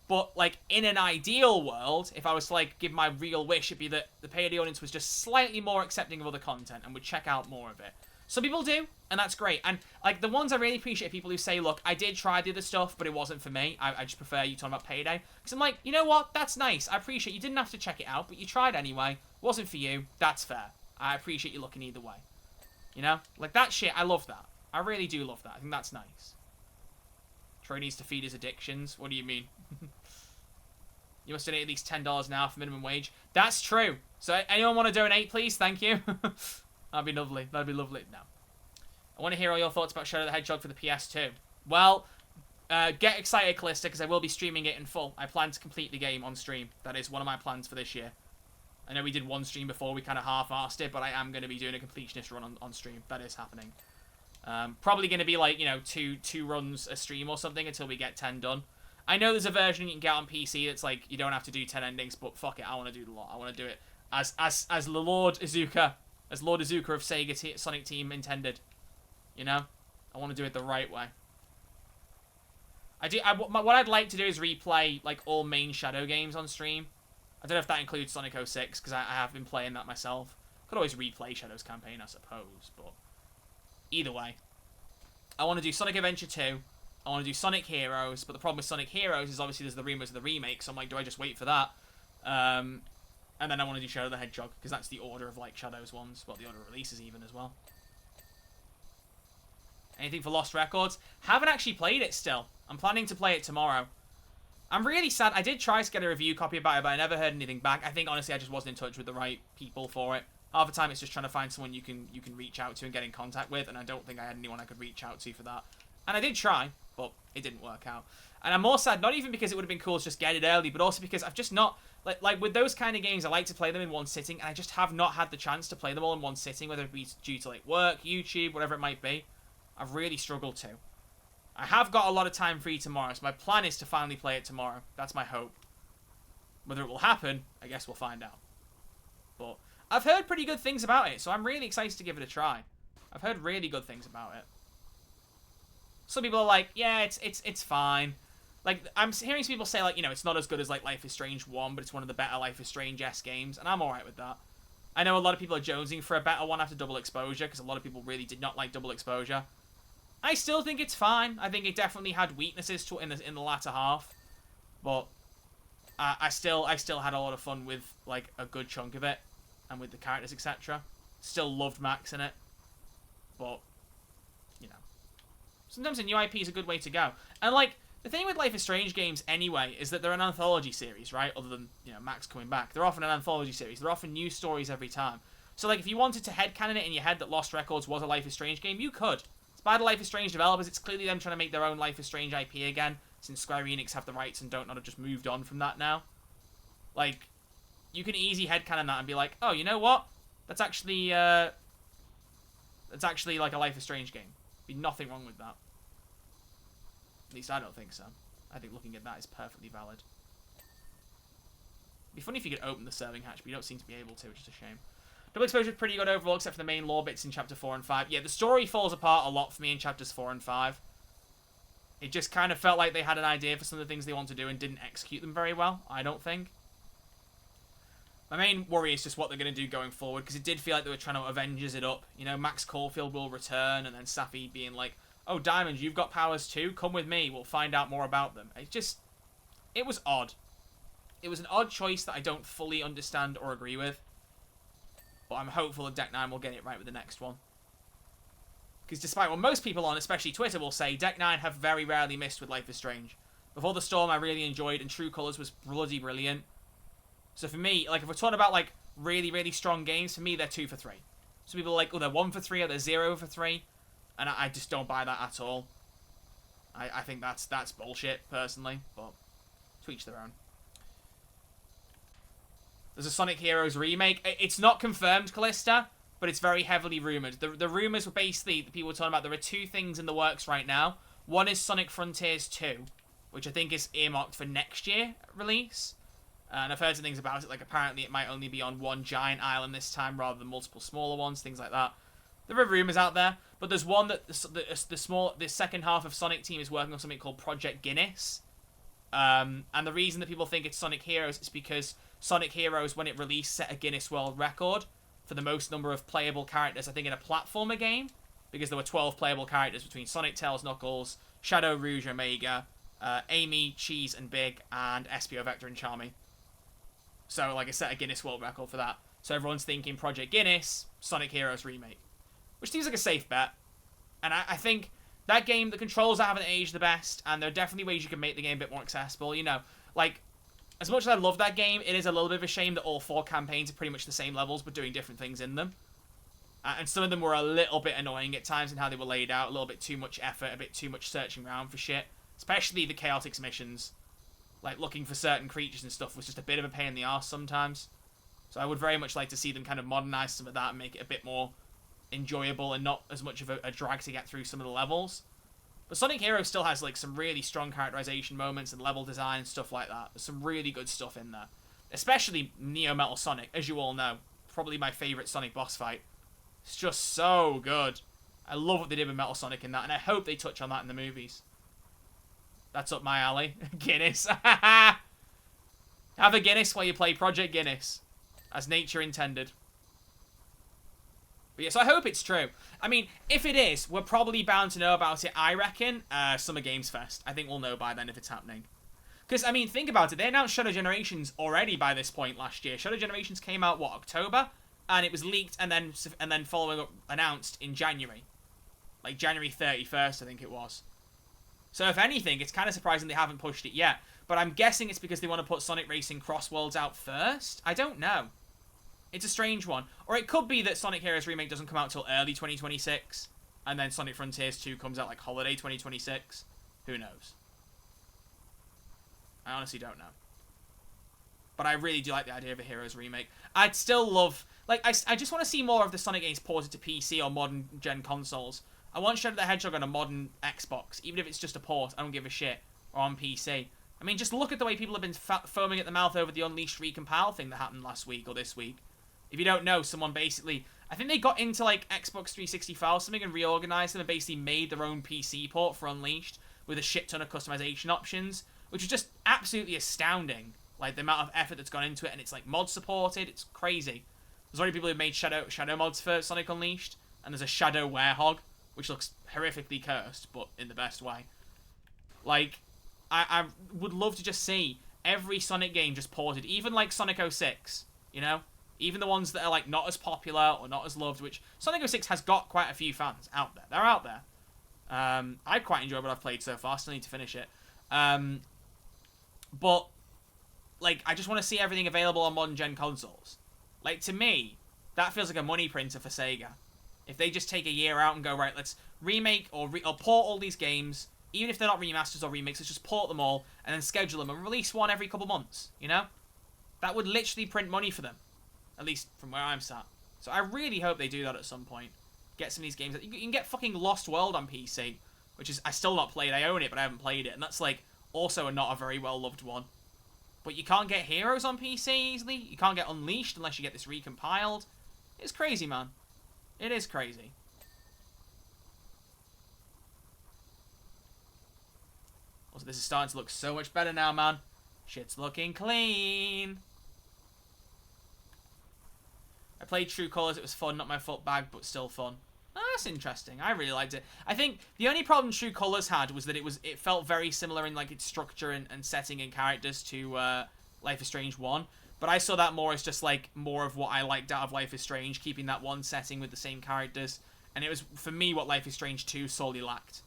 But, like, in an ideal world, if I was to, like, give my real wish, it'd be that the Payday audience was just slightly more accepting of other content and would check out more of it. Some people do, and that's great. And, like, the ones I really appreciate are people who say, look, I did try the other stuff, but it wasn't for me. I just prefer you talking about Payday. Because I'm like, you know what? That's nice. I appreciate you didn't have to check it out, but you tried anyway. Wasn't for you. That's fair. I appreciate you looking either way. You know? Like, that shit, I love that. I really do love that. I think that's nice. Troy needs to feed his addictions. What do you mean? You must donate at least $10 now for minimum wage. That's true. So, anyone want to donate, please? Thank you. That'd be lovely. That'd be lovely. No. I want to hear all your thoughts about Shadow the Hedgehog for the PS2. Well, get excited, Callista, because I will be streaming it in full. I plan to complete the game on stream. That is one of my plans for this year. I know we did one stream before, we kind of half-arsed it, but I am going to be doing a completionist run on stream. That is happening. Probably going to be like, you know, two runs a stream or something until we get 10 done. I know there's a version you can get on PC that's like, you don't have to do 10 endings, but fuck it, I want to do the lot. I want to do it as the Lord Izuka, as Lord Izuka of Sega Sonic Team intended. You know? I want to do it the right way. What I'd like to do is replay, like, all main Shadow games on stream. I don't know if that includes Sonic 06, because I have been playing that myself. Could always replay Shadow's campaign, I suppose, but... Either way. I want to do Sonic Adventure 2. I want to do Sonic Heroes, but the problem with Sonic Heroes is obviously there's the rumors of the remake, so I'm like, do I just wait for that? And then I want to do Shadow the Hedgehog, because that's the order of, like, Shadow's ones. Well, the order of releases even as well. Anything for Lost Records? Haven't actually played it still. I'm planning to play it tomorrow. I'm really sad. I did try to get a review copy about it, but I never heard anything back. I think, honestly, I just wasn't in touch with the right people for it. Half the time it's just trying to find someone you can reach out to and get in contact with, and I don't think I had anyone I could reach out to for that. And I did try, but it didn't work out. And I'm more sad, not even because it would have been cool to just get it early, but also because I've just not... Like with those kind of games, I like to play them in one sitting, and I just have not had the chance to play them all in one sitting, whether it be due to like work, YouTube, whatever it might be. I've really struggled to. I have got a lot of time free tomorrow, so my plan is to finally play it tomorrow. That's my hope. Whether it will happen, I guess we'll find out. But I've heard pretty good things about it, so I'm really excited to give it a try. I've heard really good things about it. Some people are like, yeah, it's fine. Like, I'm hearing some people say, like, you know, it's not as good as, like, Life is Strange 1, but it's one of the better Life is Strange-esque games, and I'm alright with that. I know a lot of people are jonesing for a better one after Double Exposure, because a lot of people really did not like Double Exposure. I still think it's fine. I think it definitely had weaknesses to it in the latter half, but I still had a lot of fun with, like, a good chunk of it, and with the characters, etc. Still loved Max in it, but, you know. Sometimes a new IP is a good way to go. And, like, the thing with Life is Strange games, anyway, is that they're an anthology series, right? Other than, you know, Max coming back. They're often an anthology series. They're often new stories every time. So, like, if you wanted to headcanon it in your head that Lost Records was a Life is Strange game, you could. It's by the Life is Strange developers. It's clearly them trying to make their own Life is Strange IP again, since Square Enix have the rights and don't not have just moved on from that now. Like, you can easy headcanon that and be like, oh, you know what? That's actually like a Life is Strange game. Be nothing wrong with that. At least I don't think so. I think looking at that is perfectly valid. It'd be funny if you could open the serving hatch, but you don't seem to be able to, which is a shame. Double Exposure is pretty good overall, except for the main lore bits in Chapter 4 and 5. Yeah, the story falls apart a lot for me in Chapters 4 and 5. It just kind of felt like they had an idea for some of the things they want to do and didn't execute them very well, I don't think. My main worry is just what they're going to do going forward, because it did feel like they were trying to Avengers it up. You know, Max Caulfield will return, and then Safi being like, oh, Diamond, you've got powers too? Come with me, we'll find out more about them. It was odd. It was an odd choice that I don't fully understand or agree with. But I'm hopeful that Deck 9 will get it right with the next one. Because despite what most people on, especially Twitter, will say, Deck 9 have very rarely missed with Life is Strange. Before the Storm I really enjoyed, and True Colours was bloody brilliant. So for me, like, if we're talking about, like, really, really strong games, for me, they're 2 for 3. So people are like, oh, they're 1 for 3, or they're 0 for 3. And I just don't buy that at all. I think that's bullshit, personally. But to each their own. There's a Sonic Heroes remake. It's not confirmed, Callista, but it's very heavily rumoured. The rumours were basically, the people were talking about, there are 2 things in the works right now. One is Sonic Frontiers 2, which I think is earmarked for next year release. And I've heard some things about it, like apparently it might only be on one giant island this time rather than multiple smaller ones, things like that. There are rumours out there, but there's one that the second half of Sonic team is working on something called Project Guinness. And the reason that people think it's Sonic Heroes is because Sonic Heroes, when it released, set a Guinness World Record for the most number of playable characters, I think, in a platformer game, because there were 12 playable characters between Sonic, Tails, Knuckles, Shadow, Rouge, Omega, Amy, Cheese, and Big, and Espio, Vector, and Charmy. So, like, I set a Guinness World Record for that. So everyone's thinking Project Guinness, Sonic Heroes remake. Which seems like a safe bet. And I think that game, the controls haven't aged the best, and there are definitely ways you can make the game a bit more accessible. You know, like, as much as I love that game, it is a little bit of a shame that all 4 campaigns are pretty much the same levels, but doing different things in them. And some of them were a little bit annoying at times in how they were laid out. A little bit too much effort, a bit too much searching around for shit. Especially the Chaotix missions. Like, looking for certain creatures and stuff was just a bit of a pain in the arse sometimes. So I would very much like to see them kind of modernize some of that and make it a bit more enjoyable and not as much of a drag to get through some of the levels. But Sonic Heroes still has, like, some really strong characterization moments and level design and stuff like that. There's some really good stuff in there. Especially Neo Metal Sonic, as you all know. Probably my favorite Sonic boss fight. It's just so good. I love what they did with Metal Sonic in that, and I hope they touch on that in the movies. That's up my alley. Guinness. Have a Guinness while you play Project Guinness. As nature intended. But yeah, so I hope it's true. I mean, if it is, we're probably bound to know about it, I reckon, Summer Games Fest. I think we'll know by then if it's happening. Because, I mean, think about it. They announced Shadow Generations already by this point last year. Shadow Generations came out, what, October? And it was leaked and then following up announced in January. Like, January 31st, I think it was. So, if anything, it's kind of surprising they haven't pushed it yet. But I'm guessing it's because they want to put Sonic Racing Cross Worlds out first? I don't know. It's a strange one. Or it could be that Sonic Heroes Remake doesn't come out till early 2026, and then Sonic Frontiers 2 comes out like holiday 2026. Who knows? I honestly don't know. But I really do like the idea of a Heroes Remake. I'd still love... Like, I just want to see more of the Sonic games ported to PC or modern gen consoles. I want Shadow the Hedgehog on a modern Xbox, even if it's just a port. I don't give a shit. Or on PC. I mean, just look at the way people have been foaming at the mouth over the Unleashed Recompile thing that happened last week or this week. If you don't know, someone basically... I think they got into, like, Xbox 360 files something and reorganized them and basically made their own PC port for Unleashed with a shit ton of customization options, which is just absolutely astounding. Like, the amount of effort that's gone into it, and it's, like, mod supported. It's crazy. There's already people who've made shadow mods for Sonic Unleashed, and there's a Shadow Werehog, which looks horrifically cursed, but in the best way. Like, I would love to just see every Sonic game just ported, even like Sonic 06, you know? Even the ones that are like not as popular or not as loved, which Sonic 06 has got quite a few fans out there. They're out there. I quite enjoy what I've played so far, still need to finish it. But, like, I just want to see everything available on modern gen consoles. Like, to me, that feels like a money printer for Sega. If they just take a year out and go, right, let's remake or port all these games, even if they're not remasters or remakes, let's just port them all and then schedule them and release one every couple months, you know? That would literally print money for them. At least from where I'm sat. So I really hope they do that at some point. Get some of these games. You can get fucking Lost World on PC, which is I still not played. I own it, but I haven't played it. And that's like also not a very well-loved one. But you can't get Heroes on PC easily. You can't get Unleashed unless you get this recompiled. It's crazy, man. It is crazy. Also, this is starting to look so much better now, man. Shit's looking clean. I played True Colors. It was fun. Not my foot bag, but still fun. Oh, that's interesting. I really liked it. I think the only problem True Colors had was that it felt very similar in like its structure and setting and characters to Life is Strange 1. But I saw that more as just like more of what I liked out of Life is Strange, keeping that one setting with the same characters. And it was, for me, what Life is Strange 2 solely lacked.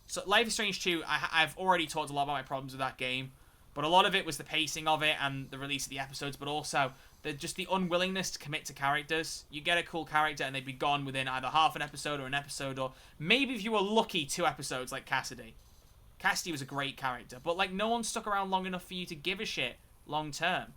So Life is Strange 2, I've already talked a lot about my problems with that game. But a lot of it was the pacing of it and the release of the episodes, but also just the unwillingness to commit to characters. You get a cool character and they'd be gone within either half an episode or an episode, or maybe if you were lucky, 2 episodes, like Cassidy. Cassidy was a great character, but like no one stuck around long enough for you to give a shit long term.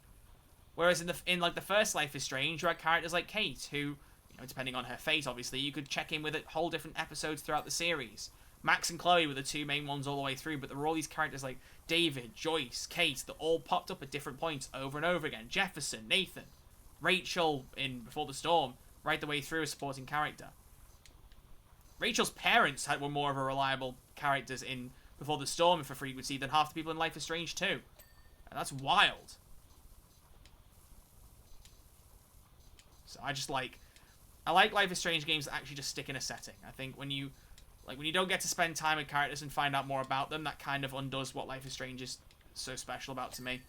Whereas in like the first Life is Strange, you had characters like Kate, who, you know, depending on her fate, obviously, you could check in with at whole different episodes throughout the series. Max and Chloe were the 2 main ones all the way through, but there were all these characters like David, Joyce, Kate, that all popped up at different points over and over again. Jefferson, Nathan, Rachel in Before the Storm, right the way through a supporting character. Rachel's parents were more of a reliable characters in Before the Storm and for frequency than half the people in Life is Strange 2. And that's wild. So I like Life is Strange games that actually just stick in a setting. I think when you don't get to spend time with characters and find out more about them, that kind of undoes what Life is Strange is so special about to me.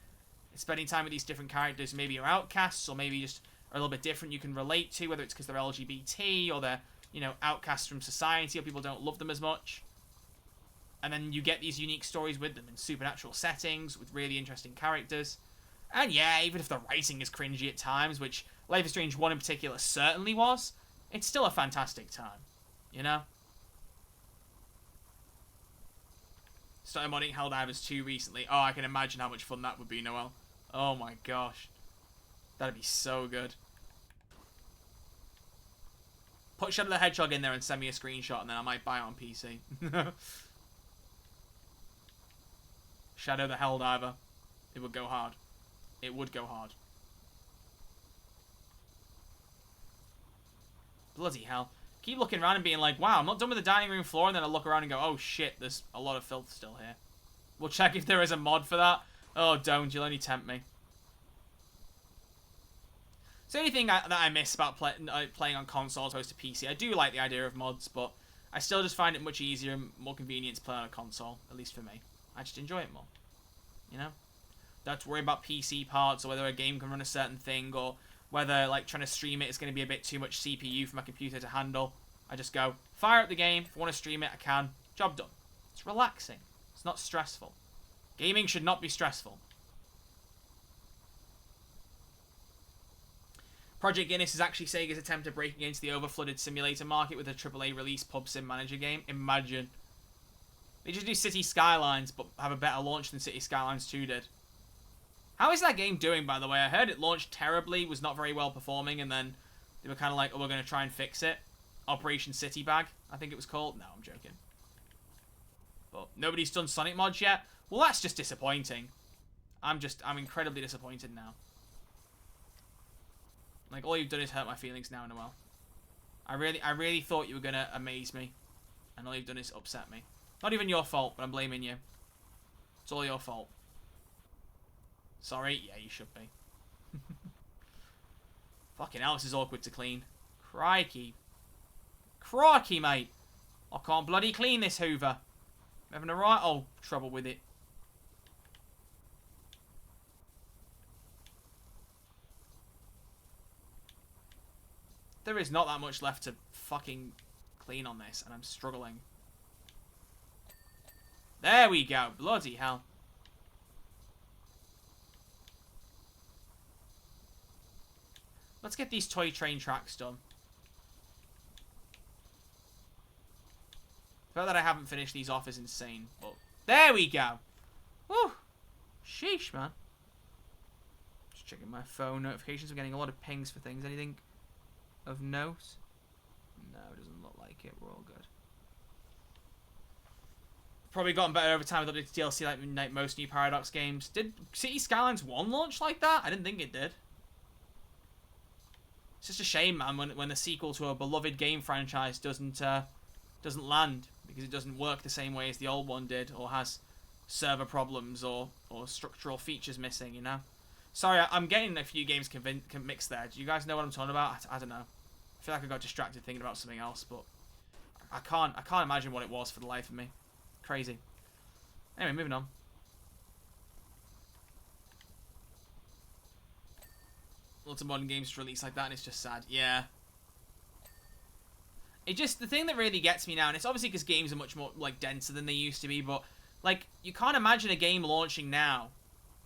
It's spending time with these different characters, maybe you're outcasts, or maybe just are a little bit different you can relate to, whether it's because they're LGBT, or they're, you know, outcasts from society, or people don't love them as much. And then you get these unique stories with them in supernatural settings, with really interesting characters. And yeah, even if the writing is cringy at times, which Life is Strange 1 in particular certainly was, it's still a fantastic time, you know? Started modding Helldivers 2 recently. Oh, I can imagine how much fun that would be, Noel. Oh my gosh. That'd be so good. Put Shadow the Hedgehog in there and send me a screenshot and then I might buy it on PC. Shadow the Helldiver. It would go hard. It would go hard. Bloody hell. Keep looking around and being like, wow, I'm not done with the dining room floor, and then I look around and go, oh shit, there's a lot of filth still here. We'll check if there is a mod for that. Oh, don't. You'll only tempt me. It's the only thing that I miss about playing on console as opposed to PC. I do like the idea of mods, but I still just find it much easier and more convenient to play on a console, at least for me. I just enjoy it more. You know? Don't have to worry about PC parts or whether a game can run a certain thing or whether, like, trying to stream it is going to be a bit too much CPU for my computer to handle. I just go, fire up the game. If I want to stream it, I can. Job done. It's relaxing. It's not stressful. Gaming should not be stressful. Project Guinness is actually Sega's attempt at breaking into the overflooded simulator market with a AAA release pub sim manager game. Imagine. They just do City Skylines, but have a better launch than City Skylines 2 did. How is that game doing, by the way? I heard it launched terribly, was not very well performing, and then they were kind of like, oh, we're going to try and fix it. Operation City Bag, I think it was called. No, I'm joking. But nobody's done Sonic mods yet. Well, that's just disappointing. I'm incredibly disappointed now. Like, all you've done is hurt my feelings now, Noel. I really thought you were going to amaze me. And all you've done is upset me. Not even your fault, but I'm blaming you. It's all your fault. Sorry? Yeah, you should be. Fucking hell, this is awkward to clean. Crikey. Crikey, mate. I can't bloody clean this Hoover. I'm having a right old trouble with it. There is not that much left to fucking clean on this, and I'm struggling. There we go. Bloody hell. Let's get these toy train tracks done. The fact that I haven't finished these off is insane, but there we go. Woo! Sheesh, man. Just checking my phone notifications. I'm getting a lot of pings for things. Anything of note? No, it doesn't look like it. We're all good. Probably gotten better over time with updated DLC like most new Paradox games. Did City Skylines 1 launch like that? I didn't think it did. It's just a shame, man, when the sequel to a beloved game franchise doesn't land because it doesn't work the same way as the old one did, or has server problems or structural features missing, you know? Sorry, I'm getting a few games mixed there. Do you guys know what I'm talking about? I don't know. I feel like I got distracted thinking about something else, but I can't imagine what it was for the life of me. Crazy. Anyway, moving on. Lots of modern games released like that, and it's just sad. Yeah. The thing that really gets me now, and it's obviously because games are much more, like, denser than they used to be, but, like, you can't imagine a game launching now,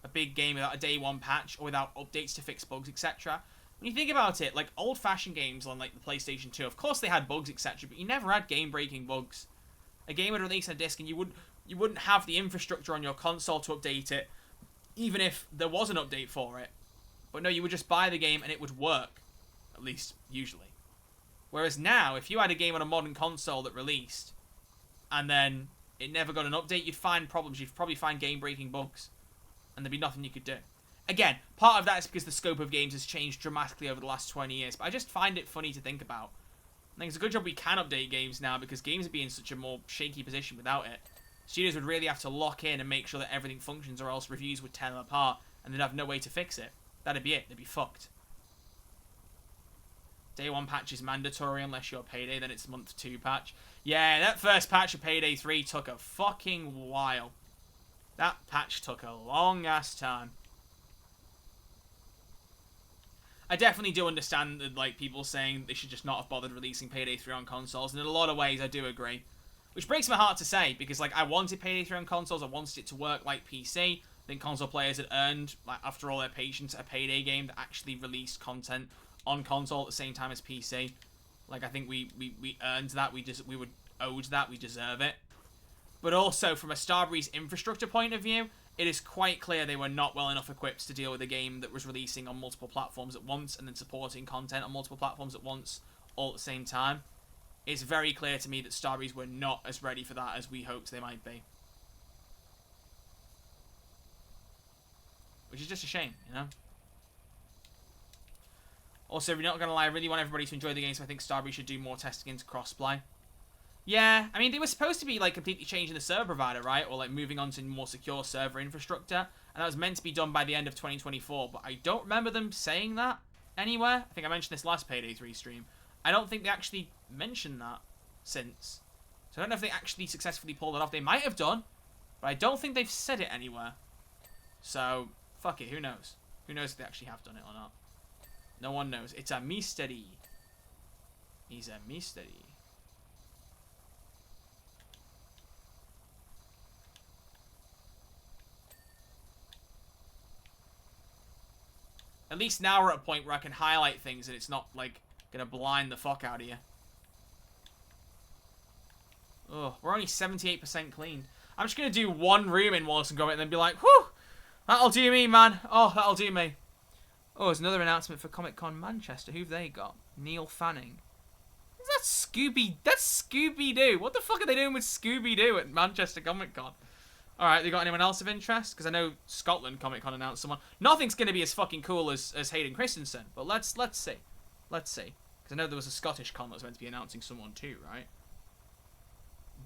a big game without a day one patch, or without updates to fix bugs, etc. When you think about it, like, old-fashioned games on, like, the PlayStation 2, of course they had bugs, etc., but you never had game-breaking bugs. A game would release on a disc, and you wouldn't have the infrastructure on your console to update it, even if there was an update for it. But no, you would just buy the game and it would work. At least, usually. Whereas now, if you had a game on a modern console that released, and then it never got an update, you'd find problems. You'd probably find game-breaking bugs. And there'd be nothing you could do. Again, part of that is because the scope of games has changed dramatically over the last 20 years. But I just find it funny to think about. I think it's a good job we can update games now, because games would be in such a more shaky position without it. Studios would really have to lock in and make sure that everything functions, or else reviews would tear them apart, and they'd have no way to fix it. That'd be it. They'd be fucked. Day 1 patch is mandatory unless you're Payday, then it's month 2 patch. Yeah, that first patch of Payday 3 took a fucking while. That patch took a long-ass time. I definitely do understand that, like, people saying they should just not have bothered releasing Payday 3 on consoles, and in a lot of ways I do agree. Which breaks my heart to say, because, like, I wanted Payday 3 on consoles, I wanted it to work like PC. I think console players had earned, like, after all their patience, a Payday game that actually released content on console at the same time as PC. Like, I think we earned that, we were owed that, we deserve it. But also, from a Starbreeze infrastructure point of view, it is quite clear they were not well enough equipped to deal with a game that was releasing on multiple platforms at once and then supporting content on multiple platforms at once, all at the same time. It's very clear to me that Starbreeze were not as ready for that as we hoped they might be. Which is just a shame, you know? Also, if you're not going to lie, I really want everybody to enjoy the game, so I think Starbreeze should do more testing into crossplay. Yeah, I mean, they were supposed to be, like, completely changing the server provider, right? Or, like, moving on to more secure server infrastructure. And that was meant to be done by the end of 2024. But I don't remember them saying that anywhere. I think I mentioned this last Payday 3 stream. I don't think they actually mentioned that since. So I don't know if they actually successfully pulled it off. They might have done. But I don't think they've said it anywhere. So, fuck it. Who knows? Who knows if they actually have done it or not? No one knows. It's a mystery. It's a mystery. At least now we're at a point where I can highlight things and it's not, like, gonna blind the fuck out of you. Oh, we're only 78% clean. I'm just gonna do one room in Wallace and Gromit and then be like, whew, that'll do me, man. Oh, that'll do me. Oh, there's another announcement for Comic Con Manchester. Who've they got? Neil Fanning. Is that Scooby? That's Scooby-Doo. What the fuck are they doing with Scooby-Doo at Manchester Comic Con? Alright, they got anyone else of interest? Because I know Scotland Comic Con announced someone. Nothing's going to be as fucking cool as Hayden Christensen. But let's see. Let's see. Because I know there was a Scottish con that was meant to be announcing someone too, right?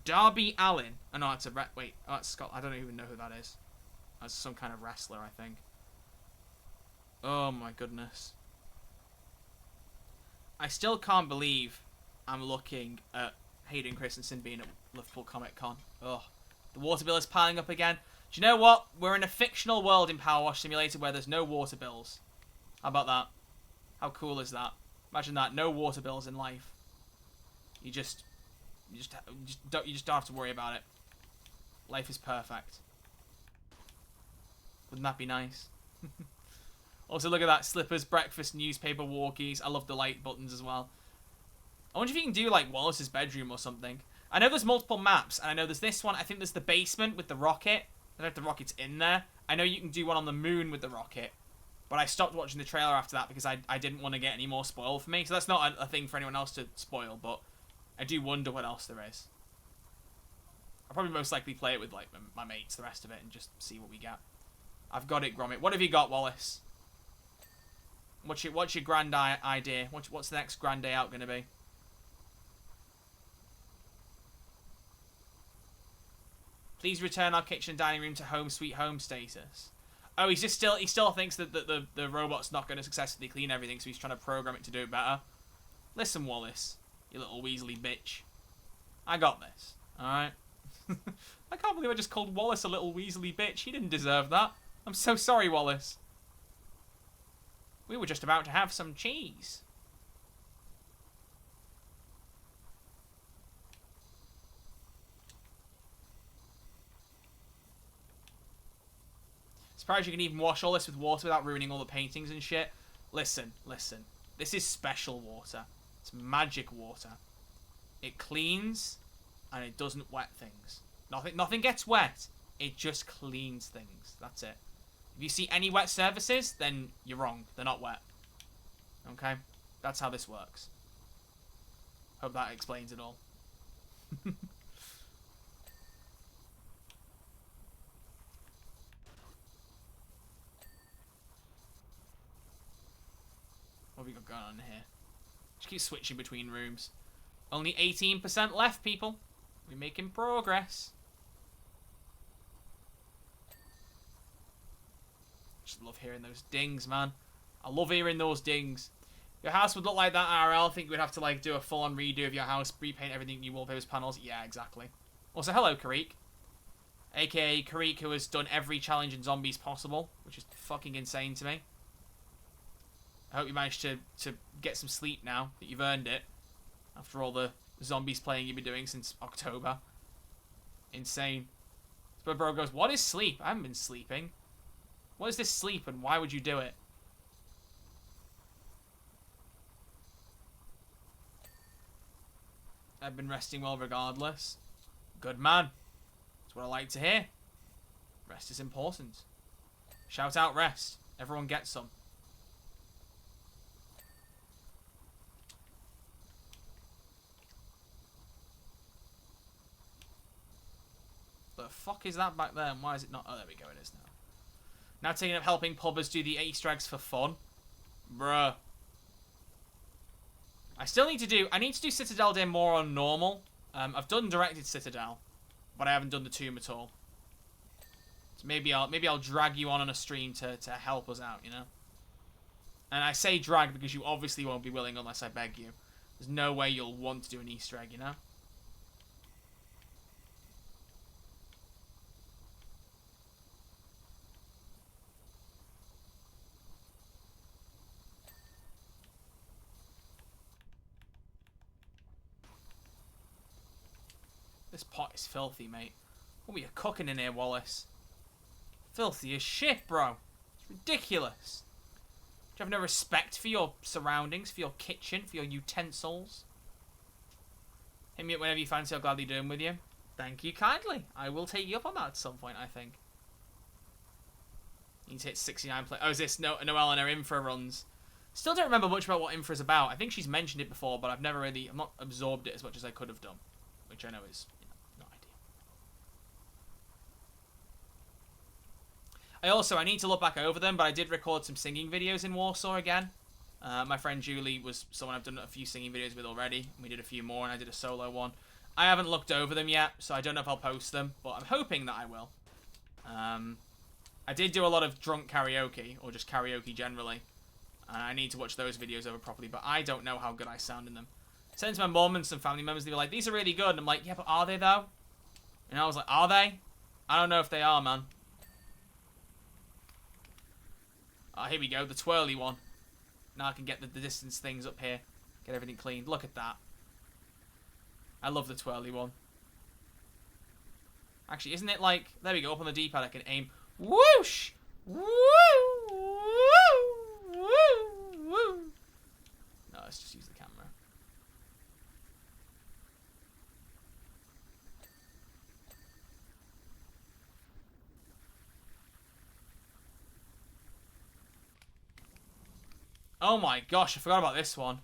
Darby Allin. Oh no, it's a... Wait, oh, that's Scott. I don't even know who that is. That's some kind of wrestler, I think. Oh my goodness. I still can't believe I'm looking at Hayden Christensen being at Liverpool Comic Con. Ugh. The water bill is piling up again. Do you know what? We're in a fictional world in PowerWash Simulator where there's no water bills. How about that? How cool is that? Imagine that. No water bills in life. You just don't have to worry about it. Life is perfect. Wouldn't that be nice? Also, look at that. Slippers, breakfast, newspaper, walkies. I love the light buttons as well. I wonder if you can do, like, Wallace's bedroom or something. I know there's multiple maps, and I know there's this one. I think there's the basement with the rocket. I don't know if the rocket's in there. I know you can do one on the moon with the rocket. But I stopped watching the trailer after that because I didn't want to get any more spoiled for me. So that's not a thing for anyone else to spoil, but I do wonder what else there is. I'll probably most likely play it with, like, my mates, the rest of it, and just see what we get. I've got it, Gromit. What have you got, Wallace? What's your grand idea? What's the next grand day out going to be? Please return our kitchen and dining room to home sweet home status. Oh, he still thinks that the robot's not going to successfully clean everything, so he's trying to program it to do it better. Listen, Wallace, you little Weasley bitch. I got this, alright? I can't believe I just called Wallace a little Weasley bitch. He didn't deserve that. I'm so sorry, Wallace. We were just about to have some cheese. Surprised you can even wash all this with water without ruining all the paintings and shit. Listen. This is special water. It's magic water. It cleans, and it doesn't wet things. Nothing gets wet. It just cleans things. That's it. If you see any wet surfaces, then you're wrong. They're not wet. Okay? That's how this works. Hope that explains it all. What have we got going on here? Just keep switching between rooms. Only 18% left, people. We're making progress. Just love hearing those dings, man. I love hearing those dings. Your house would look like that IRL. I think we'd have to, like, do a full-on redo of your house, repaint everything, new wallpapers, panels. Yeah, exactly. Also, hello, Karik. AKA Karik, who has done every challenge in zombies possible, which is fucking insane to me. I hope you managed to get some sleep now, that you've earned it. After all the zombies playing you've been doing since October. Insane. So bro goes, what is sleep? I haven't been sleeping. What is this sleep and why would you do it? I've been resting well regardless. Good man. That's what I like to hear. Rest is important. Shout out rest. Everyone gets some. The fuck is that back there and why is it not? Oh, there we go, it is now. Now taking up helping pubbers do the Easter eggs for fun. Bruh. I need to do Citadel Day more on normal. I've done directed Citadel, but I haven't done the tomb at all. So maybe I'll drag you on a stream to help us out, you know? And I say drag because you obviously won't be willing unless I beg you. There's no way you'll want to do an Easter egg, you know? This pot is filthy, mate. What were you cooking in here, Wallace? Filthy as shit, bro. It's ridiculous. You have no respect for your surroundings, for your kitchen, for your utensils. Hit me up whenever you fancy. I'll gladly do them with you. Thank you kindly. I will take you up on that at some point, I think. You need to hit 69 play. Oh, is this Noelle and her infra runs? Still don't remember much about what infra's about. I think she's mentioned it before, but I've not absorbed it as much as I could have done. Which I know is, not ideal. I need to look back over them, but I did record some singing videos in Warsaw again. My friend Julie was someone I've done a few singing videos with already. We did a few more, and I did a solo one. I haven't looked over them yet, so I don't know if I'll post them, but I'm hoping that I will. I did do a lot of drunk karaoke, or just karaoke generally. And I need to watch those videos over properly, but I don't know how good I sound in them. I sent to my mum and some family members, they were like, these are really good. And I'm like, yeah, but are they though? And I was like, are they? I don't know if they are, man. Oh, here we go, the twirly one. Now I can get the distance things up here. Get everything cleaned. Look at that. I love the twirly one. Actually, isn't it like... There we go, up on the D-pad I can aim. Whoosh! Woo! Woo! Woo! Woo! No, let's just use the camera. Oh my gosh, I forgot about this one.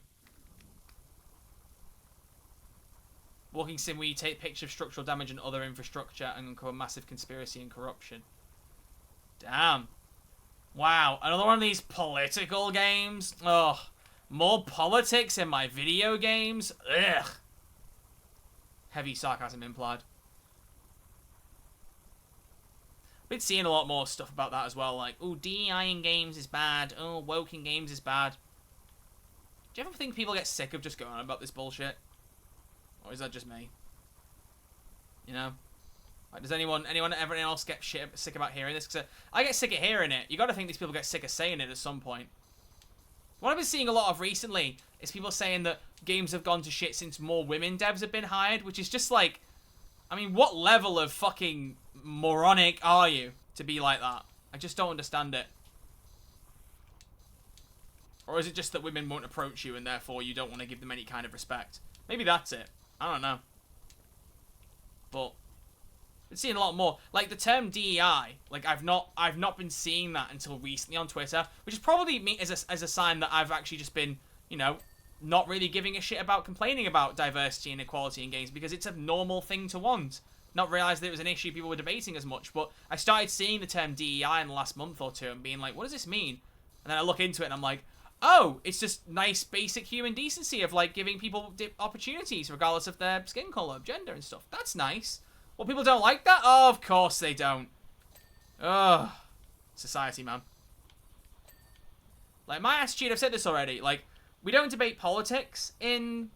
Walking sim where you take pictures of structural damage and other infrastructure and uncover massive conspiracy and corruption. Damn. Wow, another one of these political games? Ugh. More politics in my video games? Ugh. Heavy sarcasm implied. Been seeing a lot more stuff about that as well, like, oh, DEI in games is bad, oh, woke in games is bad. Do you ever think people get sick of just going on about this bullshit? Or is that just me? You know? Like, does anyone else get sick about hearing this? Because I get sick of hearing it. You gotta think these people get sick of saying it at some point. What I've been seeing a lot of recently is people saying that games have gone to shit since more women devs have been hired, which is just like, I mean, what level of fucking moronic are you to be like that? I just don't understand it. Or is it just that women won't approach you and therefore you don't want to give them any kind of respect? Maybe that's it. I don't know. But I've been seeing a lot more. Like the term DEI, like I've not been seeing that until recently on Twitter, which is probably me as a sign that I've actually just been, you know, not really giving a shit about complaining about diversity and equality in games because it's a normal thing to want. Not realised that it was an issue people were debating as much, but I started seeing the term DEI in the last month or two and being like, what does this mean? And then I look into it and I'm like, oh, it's just nice basic human decency of like giving people opportunities regardless of their skin colour, gender and stuff. That's nice. Well, people don't like that? Oh, of course they don't. Ugh. Society, man. Like, my attitude, I've said this already, like, we don't debate politics in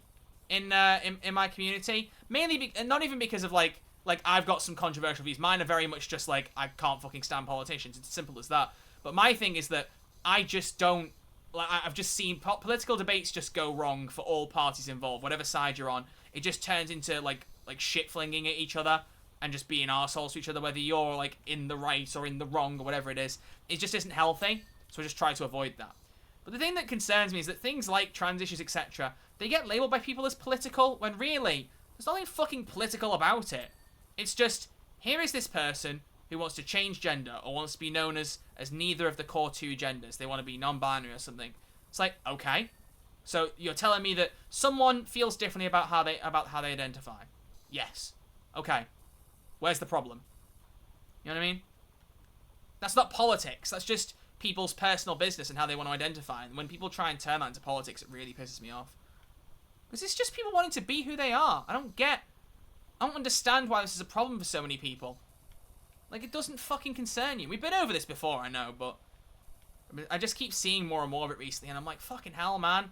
my community. Mainly, not even because of, like, I've got some controversial views. Mine are very much just, like, I can't fucking stand politicians. It's as simple as that. But my thing is that I just don't, like, I've just seen political debates just go wrong for all parties involved. Whatever side you're on, it just turns into, like shit-flinging at each other and just being arseholes to each other, whether you're, like, in the right or in the wrong or whatever it is. It just isn't healthy, so I just try to avoid that. But the thing that concerns me is that things like trans issues, etc., they get labelled by people as political, when really, there's nothing fucking political about it. It's just, here is this person who wants to change gender or wants to be known as neither of the core two genders. They want to be non-binary or something. It's like, okay. So you're telling me that someone feels differently about how they identify. Yes. Okay. Where's the problem? You know what I mean? That's not politics. That's just people's personal business and how they want to identify. And when people try and turn that into politics, it really pisses me off. Because it's just people wanting to be who they are. I don't understand why this is a problem for so many people. Like, it doesn't fucking concern you. We've been over this before, I know, but I just keep seeing more and more of it recently, and I'm like, fucking hell, man.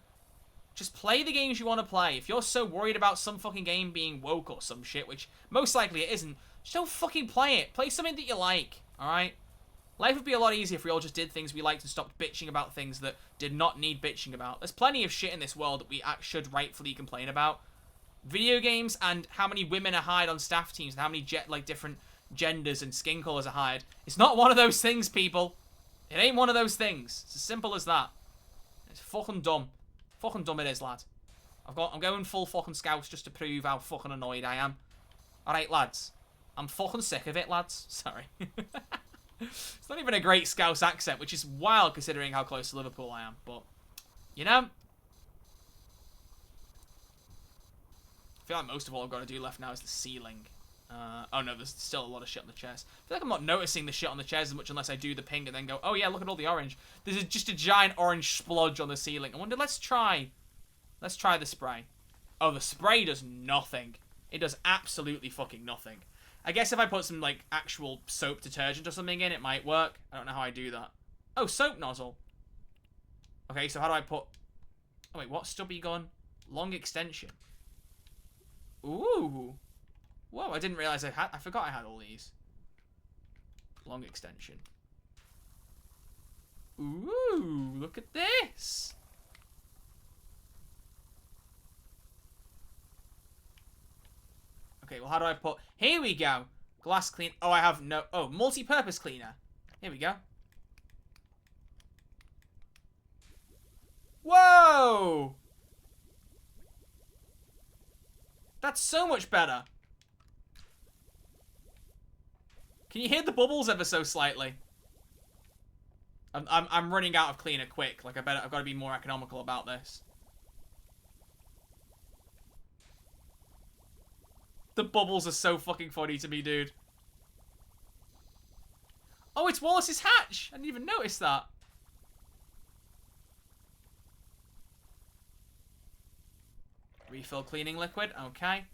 Just play the games you want to play. If you're so worried about some fucking game being woke or some shit, which most likely it isn't, just don't fucking play it. Play something that you like, alright? Life would be a lot easier if we all just did things we liked and stopped bitching about things that did not need bitching about. There's plenty of shit in this world that we should rightfully complain about. Video games and how many women are hired on staff teams and how many different genders and skin colours are hired. It's not one of those things, people. It ain't one of those things. It's as simple as that. It's fucking dumb. Fucking dumb it is, lad. I'm going full fucking Scouse just to prove how fucking annoyed I am. Alright, lads. I'm fucking sick of it, lads. Sorry. It's not even a great Scouse accent, which is wild considering how close to Liverpool I am. But, you know. I feel like most of all I've got to do left now is the ceiling. Oh no, there's still a lot of shit on the chairs. I feel like I'm not noticing the shit on the chairs as much unless I do the ping and then go, oh yeah, look at all the orange. There's just a giant orange splodge on the ceiling. I wonder, let's try the spray. Oh, the spray does nothing. It does absolutely fucking nothing. I guess if I put some, like, actual soap detergent or something in, it might work. I don't know how I do that. Oh, soap nozzle. Okay, so how do I put... Oh, wait, what stubby gun? Long extension. Ooh. Whoa, I didn't realize I forgot I had all these. Long extension. Ooh, look at this. Okay, well, how do I put... Here we go. Glass clean. Oh, I have no... Oh, multi-purpose cleaner. Here we go. Whoa! That's so much better. Can you hear the bubbles ever so slightly? I'm running out of cleaner quick. Like, I've got to be more economical about this. The bubbles are so fucking funny to me, dude. Oh, it's Wallace's hatch. I didn't even notice that. Refill cleaning liquid. Okay.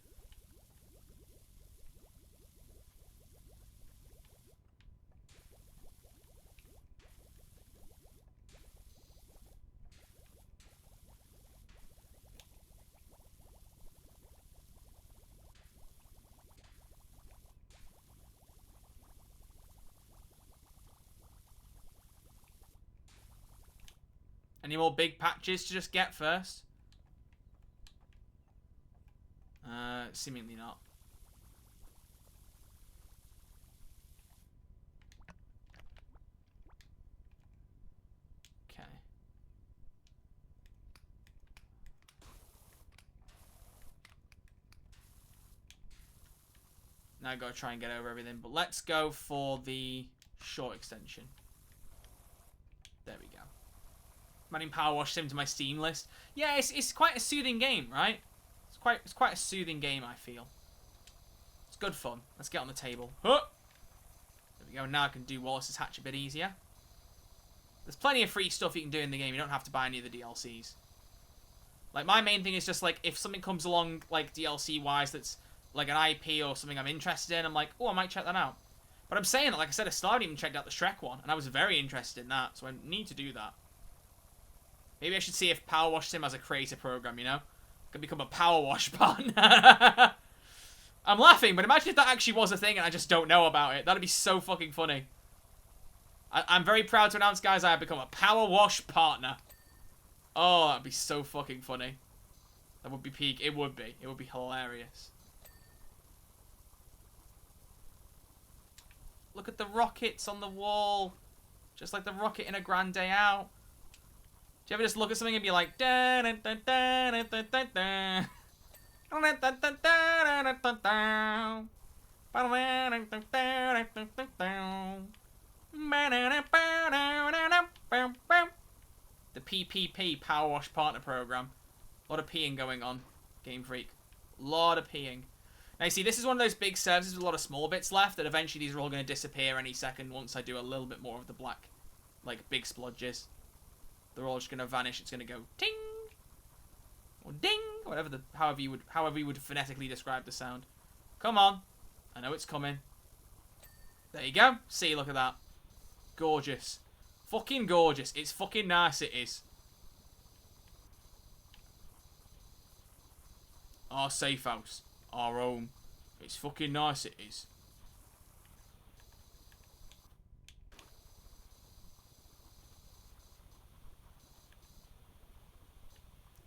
Any more big patches to just get first? Seemingly not. Okay. Now I gotta try and get over everything, but let's go for the short extension. There we go. I'm adding PowerWash Sim to my Steam list. Yeah, it's quite a soothing game, right? It's quite a soothing game, I feel. It's good fun. Let's get on the table. Huh! There we go. Now I can do Wallace's hatch a bit easier. There's plenty of free stuff you can do in the game. You don't have to buy any of the DLCs. Like, my main thing is just, like, if something comes along, like, DLC-wise that's, like, an IP or something I'm interested in, I'm like, oh, I might check that out. But I'm saying that, like I said, I still haven't even checked out the Shrek one, and I was very interested in that, so I need to do that. Maybe I should see if PowerWash Sim has a creator program, you know? Could become a PowerWash partner. I'm laughing, but imagine if that actually was a thing and I just don't know about it. That'd be so fucking funny. I'm very proud to announce, guys, I have become a PowerWash partner. Oh, that'd be so fucking funny. That would be peak. It would be. It would be hilarious. Look at the rockets on the wall. Just like the rocket in A Grand Day Out. Do you ever just look at something and be like, da da da da da da da da. The PPP PowerWash Partner Program. A lot of peeing going on, Game Freak. A lot of peeing. Now, you see, this is one of those big servers with a lot of small bits left that eventually these are all going to disappear any second once I do a little bit more of the black, like, big splodges. They're all just going to vanish. It's going to go ting or ding, whatever however you would phonetically describe the sound. Come on. I know it's coming. There you go. See, look at that. Gorgeous. Fucking gorgeous. It's fucking nice, it is. Our safe house. Our home. It's fucking nice, it is.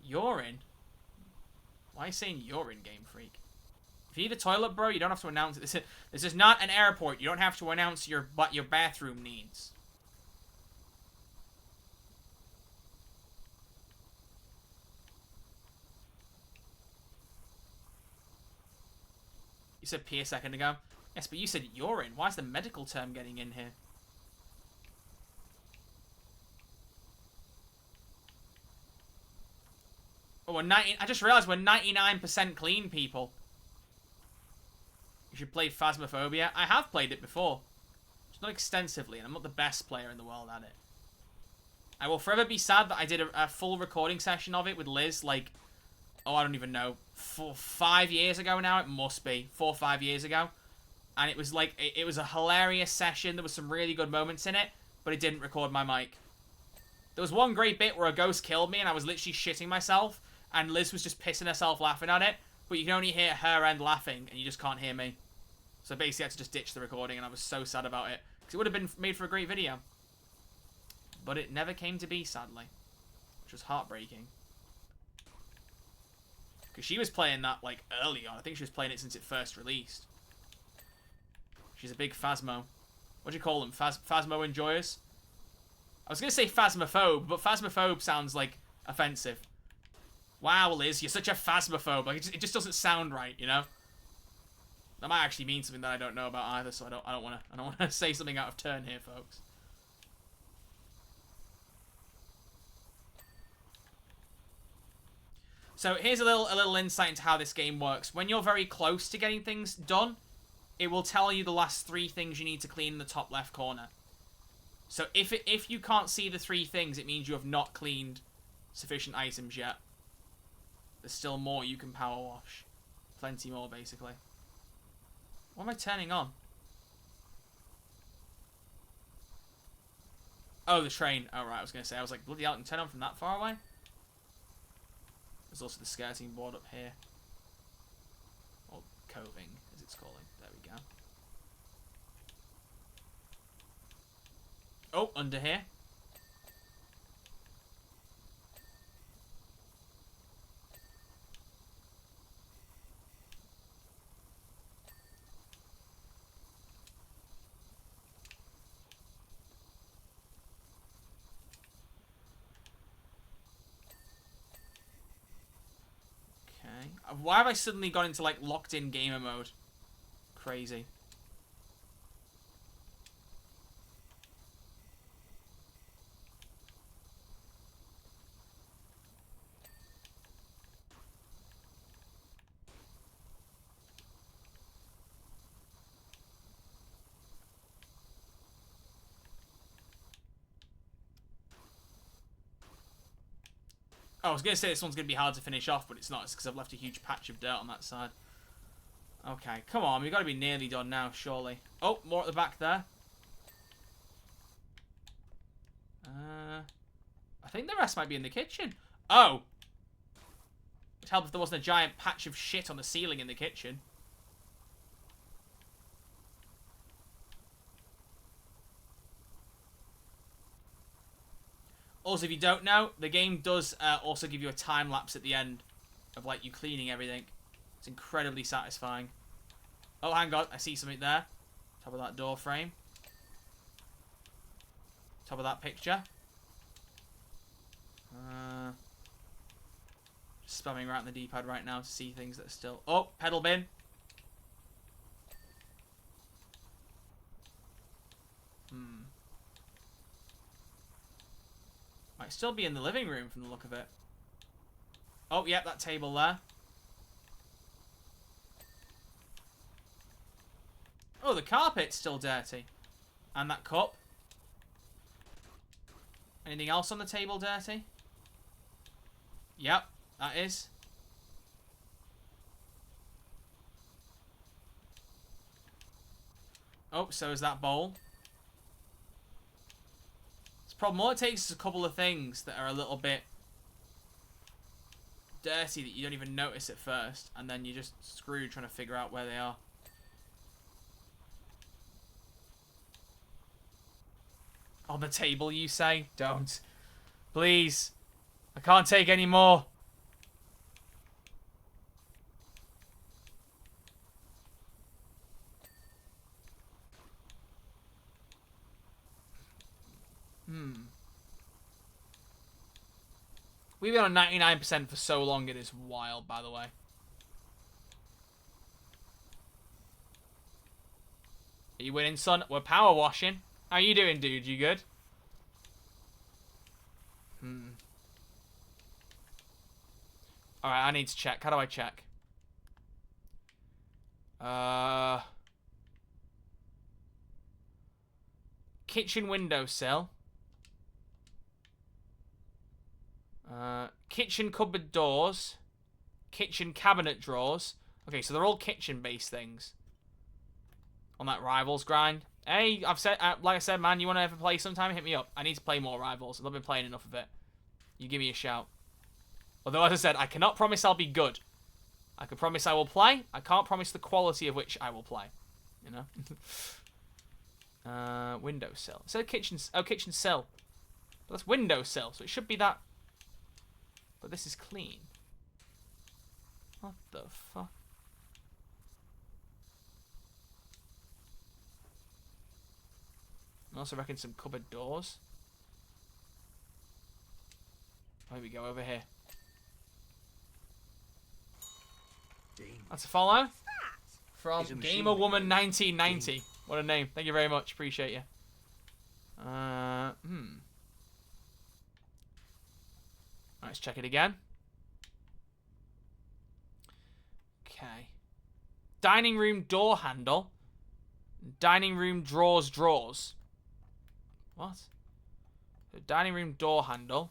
Urine? Why are you saying urine, Game Freak? If you need a toilet, bro, you don't have to announce it. This is not an airport. You don't have to announce your bathroom needs. You said pee a second ago. Yes, but you said urine. Why is the medical term getting in here? Oh, we're 90. I just realized we're 99% clean, people. You should play Phasmophobia. I have played it before. Just not extensively, and I'm not the best player in the world at it. I will forever be sad that I did a full recording session of it with Liz, like, oh, I don't even know, 5 years ago now. It must be 4 or 5 years ago. And it was like, it was a hilarious session. There was some really good moments in it, but it didn't record my mic. There was one great bit where a ghost killed me and I was literally shitting myself, and Liz was just pissing herself laughing at it, but you can only hear her end laughing, and you just can't hear me. So basically I had to just ditch the recording, and I was so sad about it. Because it would have been made for a great video. But it never came to be, sadly. Which was heartbreaking. Because she was playing that, like, early on. I think she was playing it since it first released. She's a big Phasmo. What do you call them? Phasmo enjoyers? I was going to say Phasmophobe, but Phasmophobe sounds, like, offensive. Wow, Liz, you're such a Phasmophobe. Like, it just doesn't sound right, you know? That might actually mean something that I don't know about either, so I don't want to say something out of turn here, folks. So here's a little insight into how this game works. When you're very close to getting things done, it will tell you the last 3 things you need to clean in the top left corner. So if you can't see the 3 things, it means you have not cleaned sufficient items yet. There's still more you can power wash. Plenty more, basically. What am I turning on? Oh, the train. Oh, right, I was going to say. I was like, bloody hell, I can turn on from that far away? There's also the skirting board up here. Or coving, as it's calling. There we go. Oh, under here. Why have I suddenly gone into, like, locked-in gamer mode? Crazy. Oh, I was going to say this one's going to be hard to finish off, but it's not. It's because I've left a huge patch of dirt on that side. Okay, come on. We've got to be nearly done now, surely. Oh, more at the back there. I think the rest might be in the kitchen. Oh! It'd help if there wasn't a giant patch of shit on the ceiling in the kitchen. Also, if you don't know, the game does also give you a time lapse at the end of, like, you cleaning everything. It's incredibly satisfying. Oh, hang on. I see something there. Top of that door frame. Top of that picture. Just spamming right on the D-pad right now to see things that are still... Oh, pedal bin. Might still be in the living room from the look of it. Oh, yep, that table there. Oh, the carpet's still dirty. And that cup. Anything else on the table dirty? Yep, that is. Oh, so is that bowl. Problem, all it takes is a couple of things that are a little bit dirty that you don't even notice at first, and then you're just screwed trying to figure out where they are. On the table, you say? Don't. Please. I can't take any more. We've been on 99% for so long, it is wild, by the way. Are you winning, son? We're power washing. How you doing, dude? You good? Alright, I need to check. How do I check? Kitchen windowsill. Kitchen cupboard doors. Kitchen cabinet drawers. Okay, so they're all kitchen-based things. On that Rivals grind. Hey, I've said, like I said, man, you want to ever play sometime? Hit me up. I need to play more Rivals. I've not been playing enough of it. You give me a shout. Although, as I said, I cannot promise I'll be good. I can promise I will play. I can't promise the quality of which I will play. You know? Windowsill. It said kitchen. Oh, kitchen sill. But that's windowsill, so it should be that. But this is clean. What the fuck? I also reckon some cupboard doors. Here we go, over here. That's a follow from Gamer Woman 1990. What a name! Thank you very much. Appreciate you. Let's check it again. Okay. Dining room door handle. Dining room drawers. What? The dining room door handle.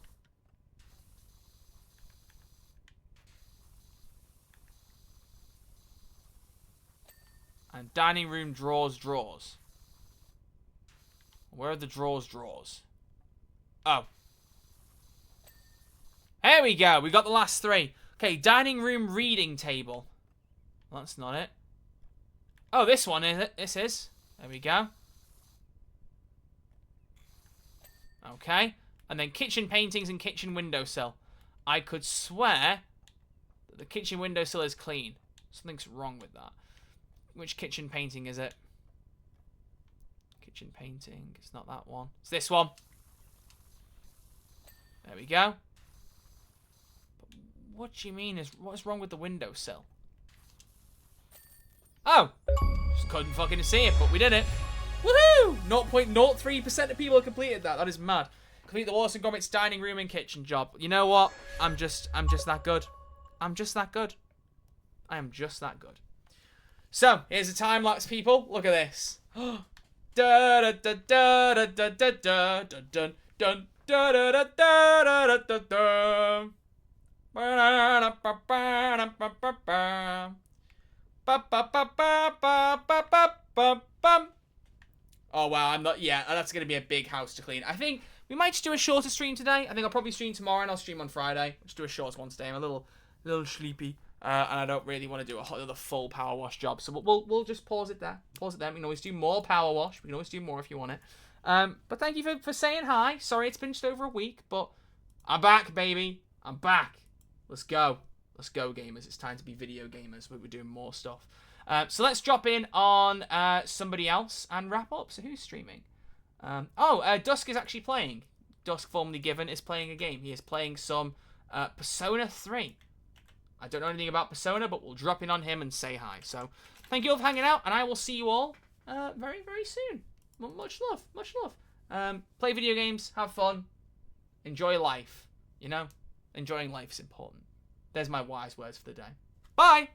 And dining room drawers. Where are the drawers? Oh. There we go. We got the last three. Okay, dining room reading table. Well, that's not it. Oh, this one is it. This is. There we go. Okay. And then kitchen paintings and kitchen windowsill. I could swear that the kitchen windowsill is clean. Something's wrong with that. Which kitchen painting is it? Kitchen painting. It's not that one. It's this one. There we go. But what do you mean is what's wrong with the windowsill? Oh! Just couldn't fucking see it, but we did it. Woohoo! 0.03% of people have completed that. That is mad. Complete the Wallace and Gromit's dining room and kitchen job. You know what? I'm just that good. I'm just that good. I am just that good. So, here's a time lapse, people. Look at this. Da da da da da da da da dun dun da da da da da da da. Oh wow, I'm not. Yeah, that's gonna be a big house to clean. I think we might just do a shorter stream today. I think I'll probably stream tomorrow and I'll stream on Friday. Just do a short one today. I'm a little sleepy. And I don't really want to do another full power wash job, so we'll just pause it there. Pause it there. We can always do more power wash. We can always do more if you want it. But thank you for saying hi. Sorry it's been just over a week, but I'm back, baby. I'm back. Let's go. Let's go, gamers. It's time to be video gamers. We're doing more stuff. So let's drop in on somebody else and wrap up. So who's streaming? Dusk is actually playing. Dusk, formerly Given, is playing a game. He is playing some Persona 3. I don't know anything about Persona, but we'll drop in on him and say hi. So, thank you all for hanging out, and I will see you all very, very soon. Much love. Much love. Play video games, have fun, enjoy life. You know? Enjoying life is important. There's my wise words for the day. Bye!